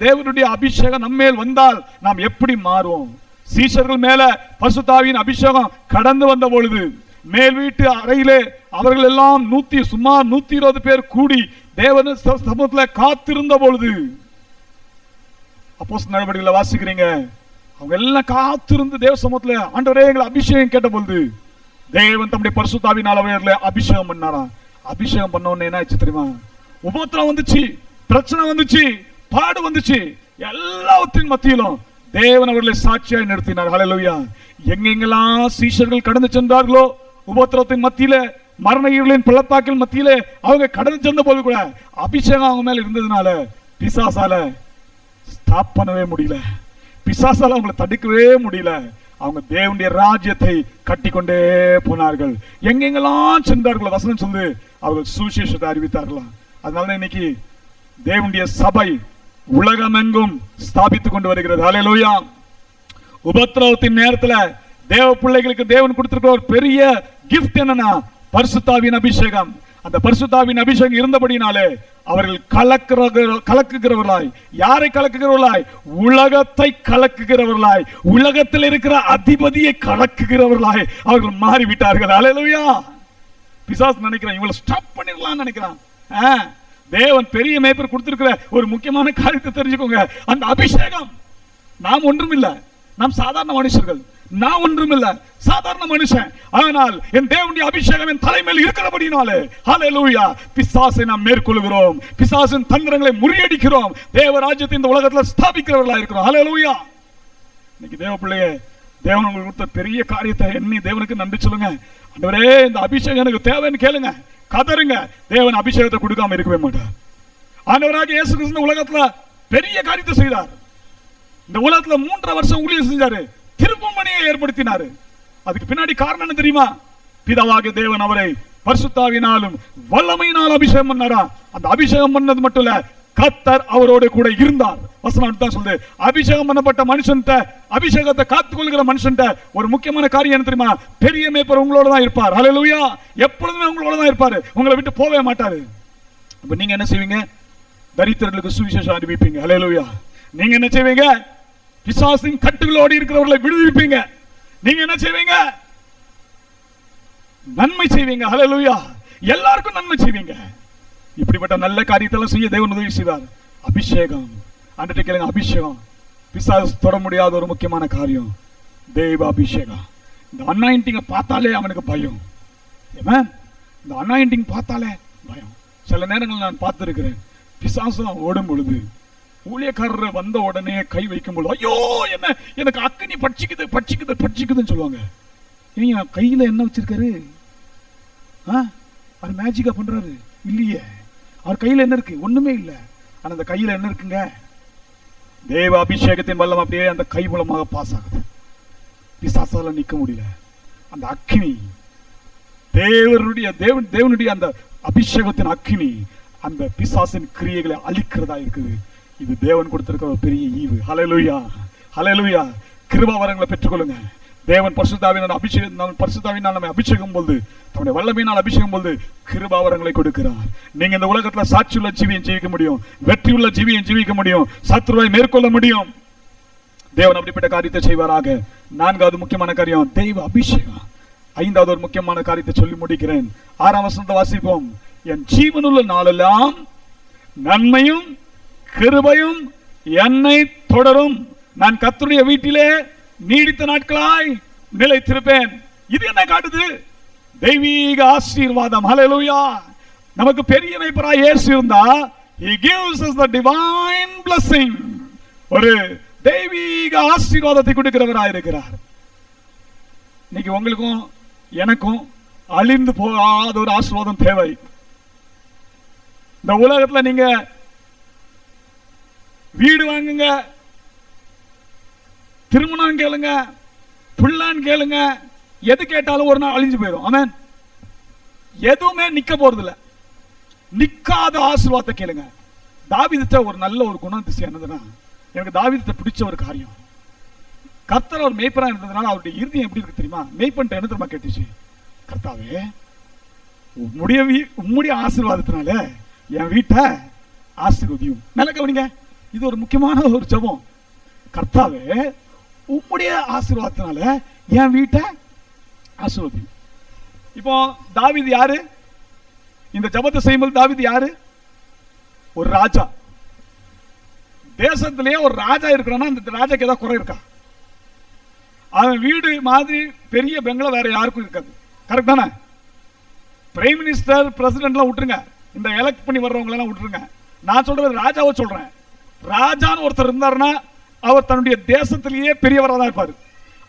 தேவனுடைய அபிஷேகம் நம்மேல் வந்தால் நாம் எப்படி மாறுவோம்? சீஷர்கள் மேல பரிசுத்த ஆவியின் அபிஷேகம் கடந்து வந்த பொழுது மேல் வீட்டு அறையிலே அவர்கள் எல்லாம் சுமார் 120 பேர் கூடி தேவன் சமூகத்தில் காத்திருந்த பொழுது, அப்போஸ்தலர் நடபடிகளை வாசிக்கிறீங்க, அவங்க எல்லாம் காத்திருந்து தேவ சமூகத்தில் ஆண்டவரே எங்களை அபிஷேகம் கேட்ட பொழுது தேவன் தம்முடைய பரிசுத்த ஆவியினால் அவர்களை அபிஷேகம் பண்ணாராம். அபிஷேகம் பண்ண உடனே என்ன ஆச்சு தெரியுமா? உபத்திரம் வந்துச்சு, பிரச்சனை வந்துச்சு, பாடு வந்துச்சு. எல்லாவற்றின் மத்தியிலும் தேவன் அவர்களை சாட்சியாய் நிறுத்தினார். ஹல்லேலூயா. எங்கெங்கெல்லாம் சீஷர்கள் கடந்து சென்றார்களோ, உபத்திரத்தின் மத்தியில, மரண இருளின் பள்ளத்தாக்கின் மத்தியிலே அவங்க கடந்து சென்ற போது கூட அபிஷேகம் அவங்க மேல இருந்ததுனால பிசாசால ஸ்டாப் பண்ணவே முடியல, பிசாசால அவங்களை தடுக்கவே முடியல. அவங்க தேவனுடைய ராஜ்யத்தை கட்டி கொண்டே போனார்கள். எங்கெங்கெல்லாம் சென்றார்களோ வசனம் சொல்லு, அவர்கள் சுவிசேஷத்தை அறிவித்தார்களாம். அதனால இன்னைக்கு தேவனுடைய சபை உலகமெங்கும் ஸ்தாபித்துக் கொண்டு வருகிறது. ஹல்லேலூயா. உபத்திரவத்தின் நேரத்துல தேவ பிள்ளைகளுக்கு தேவன் கொடுத்திருக்கிற ஒரு பெரிய கிஃப்ட் என்னன்னா பரிசுத்த ஆவியின் அபிஷேகம். அந்த பரிசுத்த ஆவியின் அபிஷேகம் இருந்தபடினாலே அவர்கள் கலக்குகிறவர்களாய், யாரை கலக்குகிறவர்களாய்? உலகத்தை கலக்குகிறவர்களாய், உலகத்தில் இருக்கிற அதிபதியை கலக்குகிறவர்களாய் அவர்கள் மாறிவிட்டார்கள். ஹல்லேலூயா. பிசாசு நினைக்கிறான் இவங்களை ஸ்டாப் பண்ணிடலாம்னு நினைக்கிறான். தேவன் பெரிய மேய்ப்பர் கொடுத்திருக்கிற ஒரு முக்கியமான காரியத்தை தெரிஞ்சுக்கோங்க. அந்த அபிஷேகம், நாம் ஒன்றும் இல்லை, நாம் சாதாரண மனுஷர்கள், நான் ஒன்றும் இல்லை, சாதாரண மனுஷன். ஆனால் என் தேவனுடைய அபிஷேகம் என் தலைமையில் இருக்கிறபடினாலே ஹல்லேலூயா, பிசாசை நாம் மேற்கொள்கிறோம், பிசாசின் தந்திரங்களை முறியடிக்கிறோம், தேவ ராஜ்யத்தை இந்த உலகத்தில் ஸ்தாபிக்கிறவர்களாக இருக்கிறோம். ஹல்லேலூயா. இன்னைக்கு தேவ பிள்ளையே, தேவன் உங்களுக்கு கொடுத்த பெரிய காரியத்தை எண்ணி தேவனுக்கு நன்றி சொல்லுங்க. ஆண்டவரே இந்த அபிஷேகம் எனக்கு தேவைன்னு கேளுங்க, கதருங்க. தேவன் அபிஷேகத்தை கொடுக்காம இருக்கவே மாட்டார். ஆண்டவராக இயேசு கிறிஸ்து உலகத்துல பெரிய காரியத்தை செய்தார். இந்த உலகத்துல 3.5 வருஷம் ஊழியம் செஞ்சாரு, திருப்பமணியை ஏற்படுத்தினாரு. அதுக்கு பின்னாடி காரணம் என்ன தெரியுமா? பிதாவாகிய தேவன் அவரை பரிசுத்த ஆவியினாலும் வல்லமையினால் அபிஷேகம் பண்ணாரா. அந்த அபிஷேகம் பண்ணது மட்டும் இல்ல, கர்த்தர் அவரோடு கூட இருந்தார். வசனம் தான் சொல்லுது, அபிஷேகம் பண்ணப்பட்ட மனுஷன்ட்ட, அபிஷேகத்தை காத்துக்கொள்கிற மனுஷன்ட்ட ஒரு முக்கியமான காரியம் என்ன தெரியுமா? பெரிய மேய்ப்பர் உங்களோட தான் இருப்பார். ஹல்லேலூயா. எப்பொழுதுமே உங்களோட தான் இருப்பாரு, உங்களை விட்டு போகவே மாட்டாரு. அப்ப நீங்க என்ன செய்வீங்க? தரித்திரர்களுக்கு சுவிசேஷம் அறிவிப்பீங்க. ஹல்லேலூயா. நீங்க என்ன செய்வீங்க? பிசாசின் கட்டுகளோடு இருக்கிறவர்களை விடுவிப்பீங்க. நீங்க என்ன செய்வீங்க? நன்மை செய்வீங்க. ஹல்லேலூயா. எல்லாருக்கும் நன்மை செய்வீங்க. இப்படிப்பட்ட நல்ல காரியத்தெல்லாம் செய்ய தேவன் உதவி செய்வார். அபிஷேகம், ஆண்டவரே கேளுங்க, அபிஷேகம் பிசாசு தொட முடியாத ஒரு முக்கியமான காரியம், தேவ அபிஷேகம். இந்த அனாயிண்டிங்கை பார்த்தாலே அவனுக்கு பயம். இந்த அனாயிண்டிங் பார்த்தாலே பயம். சில நேரங்கள் நான் பார்த்திருக்கிறேன், பிசாசு ஓடும் பொழுது ஊழியக்காரர் வந்த உடனே கை வைக்கும் பொழுது ஐயோ என்ன எனக்கு அக்கினி பட்சிக்குது பட்சிக்குது பட்சிக்குதுன்னு சொல்லுவாங்க. நீங்க கையில என்ன வச்சிருக்காரு? அவர் மேஜிக்கா பண்றாரு இல்லையே. அவர் கையில என்ன இருக்கு? ஒண்ணுமே இல்லை. ஆனா அந்த கையில என்ன இருக்குங்க? தேவ அபிஷேகத்தின் வல்லம் அப்படியே அந்த கை மூலமாக பாஸ் ஆகுது. பிசாசால நிக்க முடியல. அந்த அக்கினி, தேவனுடைய அந்த அபிஷேகத்தின் அக்கினி அந்த பிசாசின் கிரியைகளை அழிக்கிறதா இருக்குது. இது தேவன் கொடுத்திருக்கிற ஒரு பெரிய ஈவு. ஹல்லேலூயா. ஹல்லேலூயா. கிருபா வரங்களை பெற்றுக்கொள்ளுங்க. தேவன் பரிசுத்தாவினால் நம்மை அபிஷேகம் போது, தன்னுடைய வல்லமையினால் அபிஷேகம் போது கிருபாவரங்களை கொடுக்கிறார். நீங்க இந்த உலகத்துல சாட்சியுள்ள ஜீவியம் ஜீவிக்க முடியும், வெற்றியுள்ள ஜீவியம் ஜீவிக்க முடியும், சத்துருவை மேற்கொள்ள முடியும். தேவன் அப்படிப்பட்ட காரியத்தை செய்வாராக. நான்காவது முக்கியமான காரியம் தெய்வ அபிஷேகம். ஐந்தாவது ஒரு முக்கியமான காரியத்தை சொல்லி முடிக்கிறேன். 6ஆம் வசனத்தை வாசிப்போம். என் ஜீவனுள்ள நாளெல்லாம் நன்மையும் கிருபையும் என்னை தொடரும், நான் கர்த்தருடைய வீட்டிலே நீடித்த நாட்களாய் நிலைத்திருப்பேன். இது என்ன காட்டுது? தெய்வீக ஆசீர்வாதம். ஹல்லேலூயா. நமக்கு பெரிய மேய்ப்பராய் இயேசு இருந்தா, he gives us the divine blessing. ஒரு தெய்வீக ஆசீர்வாதத்தை கொடுக்கிறவராய் இருக்கிறார். இன்னைக்கு உங்களுக்கும் எனக்கும் அழிந்து போகாத ஒரு ஆசீர்வாதம் தேவை. இந்த உலகத்துல நீங்க வீடு வாங்குங்க, திருமணம் கேளுங்க, பிள்ளைன்னு கேளுங்க, எது கேட்டாலும் ஒரு நாள் அழிஞ்சு போயிடும். ஆமென். எதுவுமே நிக்க போறது இல்ல. நிக்காத ஆசீர்வாதத்தை கேளுங்க. தாவீதுட்ட ஒரு நல்ல ஒரு குணாதிசயம் என்னதுன்னா, எனக்கு தாவீதுட்ட பிடிச்ச ஒரு காரியம், கர்த்தர் ஒரு மேய்ப்பரா இருந்ததுனால அவருடைய இருதயம் எப்படி இருக்கு தெரியுமா? மேய்ப்பன்ட்ட என்ன தெரியுமா கேட்டுச்சு? கர்த்தாவே, உம்முடைய ஆசீர்வாதத்தினால என் வீட்டை ஆசீர்வதியும். நல்ல கவனிங்க, இது ஒரு முக்கியமான ஒரு ஜெபம். கர்த்தாவே, உம்முடைய ஆசீர்வாதத்தினால என் வீட்டை ஆசீர்வதியும். இப்போ தாவீது யாரு? இந்த ஜெபத்தை செய்யும்போது தாவீது யாரு? ஒரு ராஜா. தேசத்திலேயே ஒரு ராஜா இருக்கிறான்னா அந்த ராஜாக்கு ஏதாவது குறை இருக்கா? அவன் வீடு மாதிரி பெரிய பெங்களா வேற யாருக்கும் இருக்காது. கரெக்ட் தானே? பிரைம் மினிஸ்டர், பிரசிடென்ட்லாம் விட்டுருங்க, இந்த எலக்ட் பண்ணி வர்றவங்க எல்லாம் விட்டுருங்க. நான் சொல்றது ராஜாவை சொல்றேன். ராஜான்னு ஒருத்தர் இருந்தாருன்னா அவர் தன்னுடைய தேசத்திலேயே பெரியவராக தான் இருப்பார்.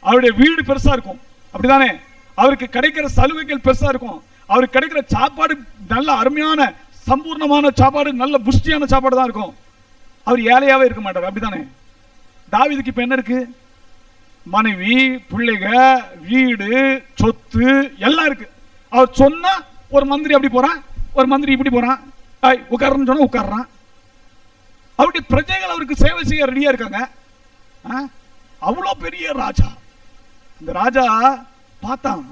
அவருடைய வீடு பெருசா இருக்கும், அப்படிதானே? அவருக்கு கிடைக்கிற சலுகைகள் பெருசா இருக்கும். அவருக்கு கிடைக்கிற சாப்பாடு நல்ல அருமையான சம்பூர்ணமான சாப்பாடு, நல்ல புஷ்டியான சாப்பாடு தான் இருக்கும். அவர் ஏழையாவே இருக்க மாட்டார், அப்படிதானே? தாவீதுக்கு இப்ப என்ன இருக்கு? மனைவி, பிள்ளைக, வீடு, சொத்து எல்லாம் இருக்கு. அவர் சொன்னா ஒரு மந்திரி அப்படி போறான், ஒரு மந்திரி இப்படி போறான், உட்கார்ன்னு சொன்னா உட்கார்றான். அவருடைய பிரஜைகள் அவருக்கு சேவை செய்ய ரெடியா இருக்காங்க. அவ்வளோ பெரிய ராஜா. இந்த ராஜா பார்த்தான்,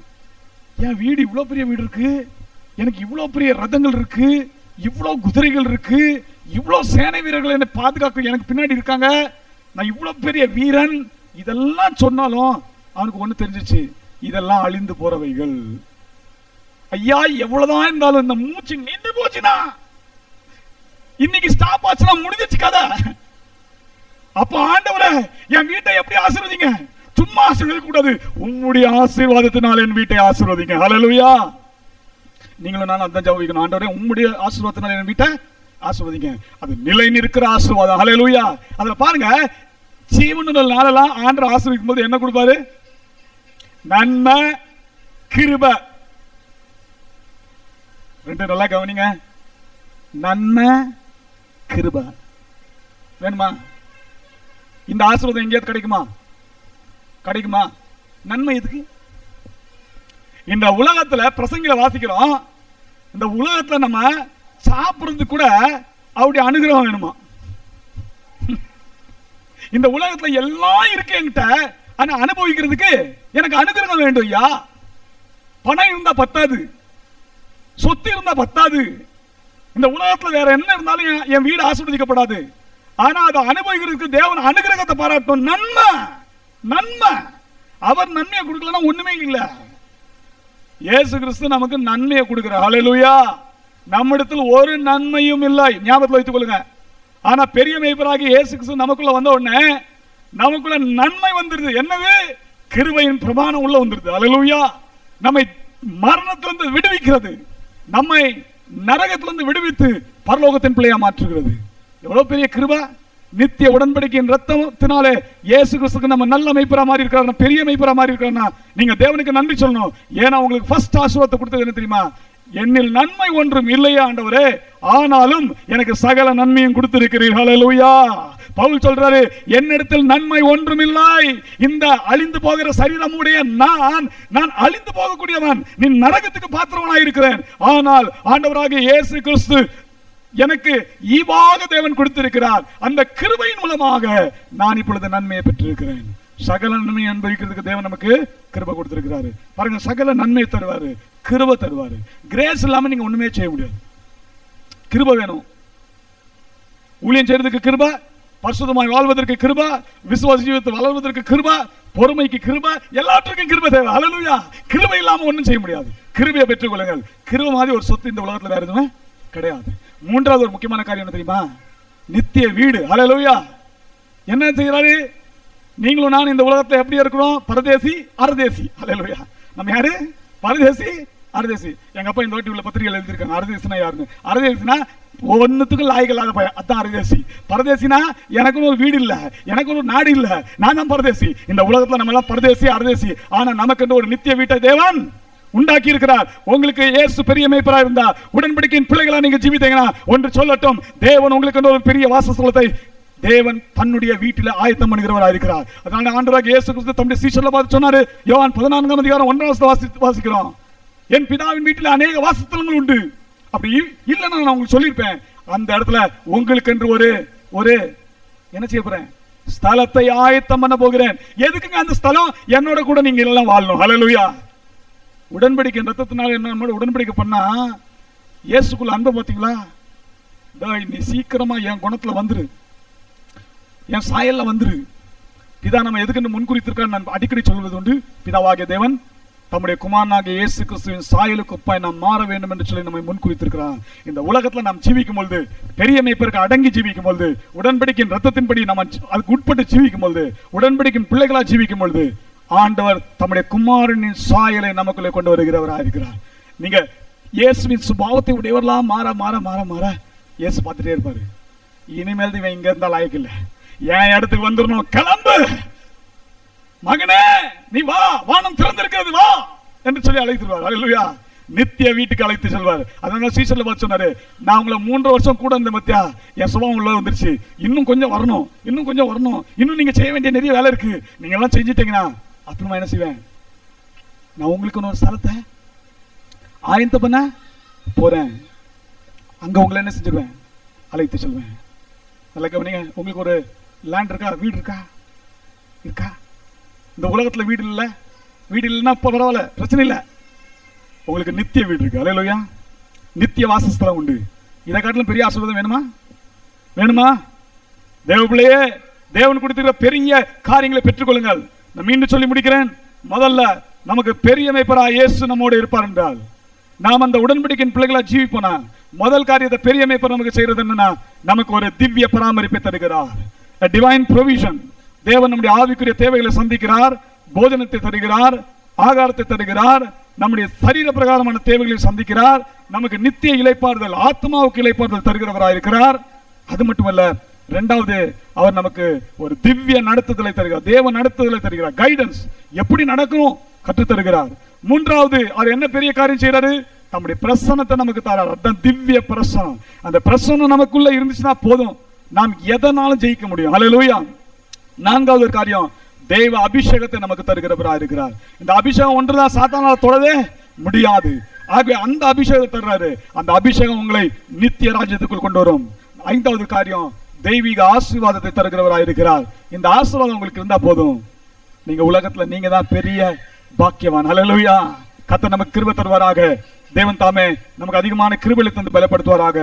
என் வீடு இவ்வளோ பெரிய வீடு இருக்கு, எனக்கு இவ்வளோ பெரிய ரதங்கள் இருக்கு, இவ்வளோ குதிரைகள் இருக்கு, இவ்வளோ சேனை வீரர்கள் என்னை பாதுகாக்க எனக்கு பின்னாடி இருக்காங்க, நான் இவ்வளோ பெரிய வீரன். இதெல்லாம் சொன்னாலும் அவனுக்கு ஒண்ணு தெரிஞ்சிச்சு, இதெல்லாம் அழிந்து போறவைகள். ஐயா, எவ்வளவுதான் இருந்தாலும் இந்த மூச்சு நின்று போச்சுன்னா, இன்னைக்கு ஸ்டாப் ஆச்சுன்னா முடிஞ்சிச்சு கதை. அப்ப ஆண்டவரே, என் வீட்டை எப்படி ஆசீர்வதிங்க? சும்மா ஆசீர்வதிக்க கூடாது, உம்முடைய ஆசீர்வாதத்தினால் என் வீட்டை ஆசீர்வதிங்க. ஹல்லேலூயா. நீங்களும் நானும் அதான் ஜெபிக்கணும். ஆண்டவரே, உம்முடைய ஆசீர்வாதத்தினால் என் வீட்டை ஆசீர்வதிங்க. அது நிலை நிற்கிற ஆசீர்வாதம். ஹல்லேலூயா. அதுல பாருங்க, ஜீவனுள்ள நாளெல்லாம் ஆண்டவர் ஆசீர்வதிக்கும் போது என்ன கொடுப்பாரு? நன்மை, கிருபை. ரெண்டு நல்லா கவனிங்க. நன்மை, கிருபை வேணுமா? இந்த ஆசீர்வாதம் எங்கேயாவது கிடைக்குமா? கிடைக்குமா? நன்மை எதுக்கு? இந்த உலகத்துல பிரசங்கில வாசிக்கிறோம், இந்த உலகத்துல நம்ம சாப்பிடுறது கூட அவருடைய அனுகிரகம் வேணுமா? இந்த உலகத்துல எல்லாம் இருக்கு என்கிட்ட, ஆனா அனுபவிக்கிறதுக்கு எனக்கு அனுகிரகம் வேண்டும். ஐயா, பணம் இருந்தா பத்தாது, சொத்து இருந்தா பத்தாது, இந்த உலகத்துல வேற என்ன இருந்தாலும் என் வீடு ஆசீர்வதிக்கப்படாது. ஆனா அதை அனுபவிக்கிறதுக்கு தேவன் அனுகிரகத்தை பாராட்டும். நன்மை, நன்மை. அவர் நன்மையை கொடுக்கலன்னா ஒண்ணுமே இல்லை. இயேசு கிறிஸ்து நமக்கு நன்மையை கொடுக்கிறார். ஹல்லேலூயா. நம்மிடத்தில் ஒரு நன்மையும் இல்லை, ஞாபகத்தில் வைத்துக் கொள்ளுங்க. ஆனா பெரிய மேய்ப்பராகி இயேசு கிறிஸ்து நமக்குள்ள வந்த உடனே நமக்குள்ள நன்மை வந்துருது. என்னது? கிருபையின் பிரமாணம் உள்ள வந்துருது. ஹல்லேலூயா. நம்மை மரணத்திலிருந்து விடுவிக்கிறது, நம்மை நரகத்திலிருந்து விடுவித்து பரலோகத்தின் பிள்ளையா மாற்றுகிறது. எவ்வளவு பெரிய கிருபை! நித்திய உடன்படிக்கையின் ரத்தத்தினாலே இயேசு கிறிஸ்துக்கு நம்ம நல்ல மேய்ப்பரா மாறி இருக்கிறார், பெரிய மேய்ப்பரா மாறி இருக்கிறார்னா நீங்க தேவனுக்கு நன்றி சொல்லணும். ஏன்னா உங்களுக்கு ஃபர்ஸ்ட் ஆசீர்வாதத்தை கொடுத்தது என்ன தெரியுமா? என்னில் நன்மை ஒன்றும் இல்லையா ஆண்டவரே, ஆனாலும் எனக்கு சகல நன்மையும் கொடுத்திருக்கிறீர்கள். ஹல்லேலூயா. பவுல் சொல்றாரு, என்னிடத்தில் நன்மை ஒன்றும் இல்லை, இந்த அழிந்து போகிற சரீரமுடைய நான் அழிந்து போகக்கூடியவன், நீ நரகத்துக்கு பாத்திரவனாய் இருக்கிறேன். ஆனால் ஆண்டவராகிய இயேசு கிறிஸ்து எனக்கு ஈவாக தேவன் கொடுத்திருக்கிறார். அந்த கிருபையின் மூலமாக நான் இப்பொழுது நன்மையை பெற்றிருக்கிறேன். சகல நன்மை அனுபவிக்கிறதுக்கு தேவன் நமக்கு கிருபை கொடுத்திருக்கிறாரு. பாருங்க, சகல நன்மை தருவாரு, கிருபை தருவாரு. கிரேஸ் இல்லாம நீங்க ஒண்ணுமே செய்ய முடியாது. கிருபை வேணும். ஊழியம் செய்யறதுக்கு கிருபை, பரிசுத்தமாய் வாழ்வதற்கு கிருபை, விசுவாச ஜீவிதத்தை வளர்வதற்கு கிருபை, பொறுமைக்கு கிருபை, எல்லாத்துக்கும் கிருபை தேவை. ஹல்லேலூயா. கிருபை இல்லாம ஒண்ணும் செய்ய முடியாது. கிருபையை பெற்றுக் கொள்ளுங்கள். கிருபை மாதிரி ஒரு சொத்து இந்த உலகத்துல வேற எதுவுமே கிடையாது. மூன்றாவது ஒரு முக்கியமான காரியம் என்ன தெரியுமா? நித்திய வீடு. ஹல்லேலூயா. என்ன செய்யறாரு? நீங்களும் நான் இந்த உலகத்துல எப்படி இருக்கிறோம்? பரதேசி, அரதேசி. ஹல்லேலூயா. நம்ம யாரு? பரதேசி, அரதேசி. எங்க அப்பா இந்த வாட்டி உள்ள பத்திரிகைகள் எழுதியிருக்காங்க, அரதேசினா யாருன்னு. அரதேசினா ஒன்னுத்துக்கும் லாய்க்கு இல்லாத பையன், அதான் அரதேசி. பரதேசினா எனக்கு ஒரு வீடு இல்ல, எனக்கு ஒரு நாடு இல்ல, நான் தான் பரதேசி. இந்த உலகத்துல நம்ம எல்லாம் பரதேசி, அரதேசி. ஆனா நமக்கு ஒரு நித்திய வீட்டை தேவன் உண்டாக்கி இருக்கிறார். உங்களுக்கு இயேசு பெரிய மேய்ப்பராக இருந்தா, உடன்படிக்கையின் பிள்ளைகளா நீங்க ஜீவித்தீங்கன்னா ஒன்று சொல்லட்டும், தேவன் உங்களுக்கு ஒரு பெரிய வாசஸ்தலத்தை தேவன் தன்னுடைய வீட்டில் ஆயத்தம் பண்ணுகிறவராக இருக்கிறார். அதனால ஆண்டவராகிய இயேசு கிறிஸ்து தம்முடைய சீஷர்களை பார்த்து சொன்னாரு, யோவான் 14ஆம் அதிகாரம் 1 வாசிக்கிறோம், என் பிதாவின் வீட்டில் அநேக வாசஸ்தலங்கள் உண்டு. அப்படி இல்லைன்னா நான் உங்களுக்கு சொல்லியிருப்பேன். அந்த இடத்துல உங்களுக்கு என்று ஒரு என்ன செய்ய போறேன்? ஸ்தலத்தை ஆயத்தம் பண்ண போகிறேன். எதுக்குங்க அந்த ஸ்தலம்? என்னோட கூட நீங்க எல்லாம் வாழணும். ஹல்லேலூயா. உடன்படிக்கை ரத்தத்தினால என்ன உடன்படிக்கை பண்ணா இயேசுக்குள்ள அன்பை பார்த்தீங்களா? நீ சீக்கிரமா என் குணத்துல வந்துரு, என் சாயல்ல வந்துரு. பிதா நம்ம எதுக்கு முன்குறித்திருக்கான்னு நான் அடிக்கடி சொல்வது உண்டு. பிதாவாகிய தேவன் தம்முடைய குமாரனாகிய இயேசு கிறிஸ்துவின் சாயலுக்கு ஒப்பாய் நாம் மாற வேண்டும் என்று சொல்லி நம்மை முன்குறித்திருக்கிறார். இந்த உலகத்துல நாம் ஜீவிக்கும் பொழுது, பெரிய மேய்ப்பருக்கு அடங்கி ஜீவிக்கும் பொழுது, உடன்படிக்கையின் ரத்தத்தின்படி நம்ம அதுக்கு உட்பட்டு ஜீவிக்கும் பொழுது, உடன்படிக்கையின் பிள்ளைகளா ஜீவிக்கும் பொழுது, ஆண்டவர் தம்முடைய குமாரனின் சாயலை நமக்குள்ளே கொண்டு வருகிறவராக இருக்கிறார். நீங்க இயேசுவின் சுபாவத்தை உடையவர்களாம் மாற மாற மாற மாற இயேசு பார்த்துட்டே இருப்பாரு. இனிமேல் இவன் இங்க இருந்தா லாய்க்கு இல்லை, என் இடத்துக்கு வந்துடணும், கிளம்பு மகனே, நீ வா, வானம் திறந்திருக்கிறது வா என்று சொல்லி அழைத்துருவார். ஹல்லேலூயா. நித்திய வீட்டுக்கு அழைத்து செல்வார். அதனால சீசர்ல பார்த்து சொன்னாரு, நான் உங்களை 3 வருஷம் கூட இருந்த மத்தியா என் சுபாவம் உள்ள வந்துருச்சு, இன்னும் கொஞ்சம் வரணும், இன்னும் கொஞ்சம் வரணும், இன்னும் நீங்க செய்ய வேண்டிய நிறைய வேலை இருக்கு, நீங்க எல்லாம் செஞ்சுட்டீங்கன்னா அப்புறமா என்ன செய்வேன்? நான் உங்களுக்கு ஒரு ஸ்தலத்தை ஆயத்தம் பண்ண போறேன், அங்க உங்களை என்ன செஞ்சிருவேன்? அழைத்து செல்வேன். நல்லா கவனிங்க. உங்களுக்கு ஒரு லேண்ட் இருக்கா? வீடு இருக்கா? இருக்கா? இந்த உலகத்துல வீடு இல்ல, வீடு இல்லைன்னா பரவாயில்ல, பிரச்சனை இல்லை. உங்களுக்கு நித்திய வீடு இருக்கு. ஹல்லேலூயா. நித்திய வாசஸ்தலம் உண்டு. இதை காட்டிலும் பெரிய ஆசீர்வாதம் வேணுமா? வேணுமா? தேவ பிள்ளையே, தேவன் கொடுத்திருக்கிற பெரிய காரியங்களை பெற்றுக்கொள்ளுங்கள். நான் மீண்டும் சொல்லி முடிக்கிறேன். முதல்ல நமக்கு பெரிய மேய்ப்பராக இயேசு நம்மோடு இருப்பார் என்றால் நாம் அந்த உடன்படிக்கையின் பிள்ளைகளா ஜீவிப்போனா, முதல் காரியத்தை பெரிய மேய்ப்பர் நமக்கு செய்யறது என்னன்னா, நமக்கு ஒரு திவ்ய பராமரிப்பை தருகிறார். Divine provision. தேவன் நம்முடைய ஆவிக்குரிய தேவைகளை சந்திக்கிறார், போஜனத்தை தருகிறார், ஆகாரத்தை தருகிறார், நம்முடைய சரீர பிரகாரமான தேவைகளை சந்திக்கிறார், நமக்கு நித்திய இளைப்பாறுதல், ஆத்மாவுக்கு இளைப்பாறுதல் தருகிறவராக இருக்கிறார். அது மட்டுமல்ல, இரண்டாவது அவர் நமக்கு ஒரு திவ்ய நடத்துதலை தருகிறார், தேவ நடத்துதலை தருகிறார், கைடன்ஸ், எப்படி நடக்கணும் கற்று தருகிறார். மூன்றாவது அவர் என்ன பெரிய காரியம் செய்யறாரு? நம்முடைய பிரசன்னத்தை நமக்கு தரார். அதுதான் திவ்ய பிரசனம். அந்த பிரசனம் நமக்குள்ள இருந்துச்சுன்னா போதும், நாம் எதனாலும் ஜெயிக்க முடியும். ஹல்லேலூயா. நான்காவது ஒரு காரியம், தெய்வ அபிஷேகத்தை நமக்கு தருகிறவராக இருக்கிறார். இந்த அபிஷேகம் ஒன்றுதான் சாத்தானால தொடவே முடியாது. ஆகவே அந்த அபிஷேகத்தை தர்றாரு. அந்த அபிஷேகம் உங்களை நித்திய ராஜ்யத்துக்குள் கொண்டு வரும். ஐந்தாவது காரியம், தெய்வீக ஆசீர்வாதத்தை தருகிறவராக இருக்கிறார். இந்த ஆசீர்வாதம் உங்களுக்கு இருந்தா போதும், நீங்க உலகத்துல நீங்க தான் பெரிய பாக்கியவான். ஹல்லேலூயா. கர்த்தர் நமக்கு கிருபை தருவாராக. தேவன் தாமே நமக்கு அதிகமான கிருபையை தந்து பலப்படுத்துவாராக.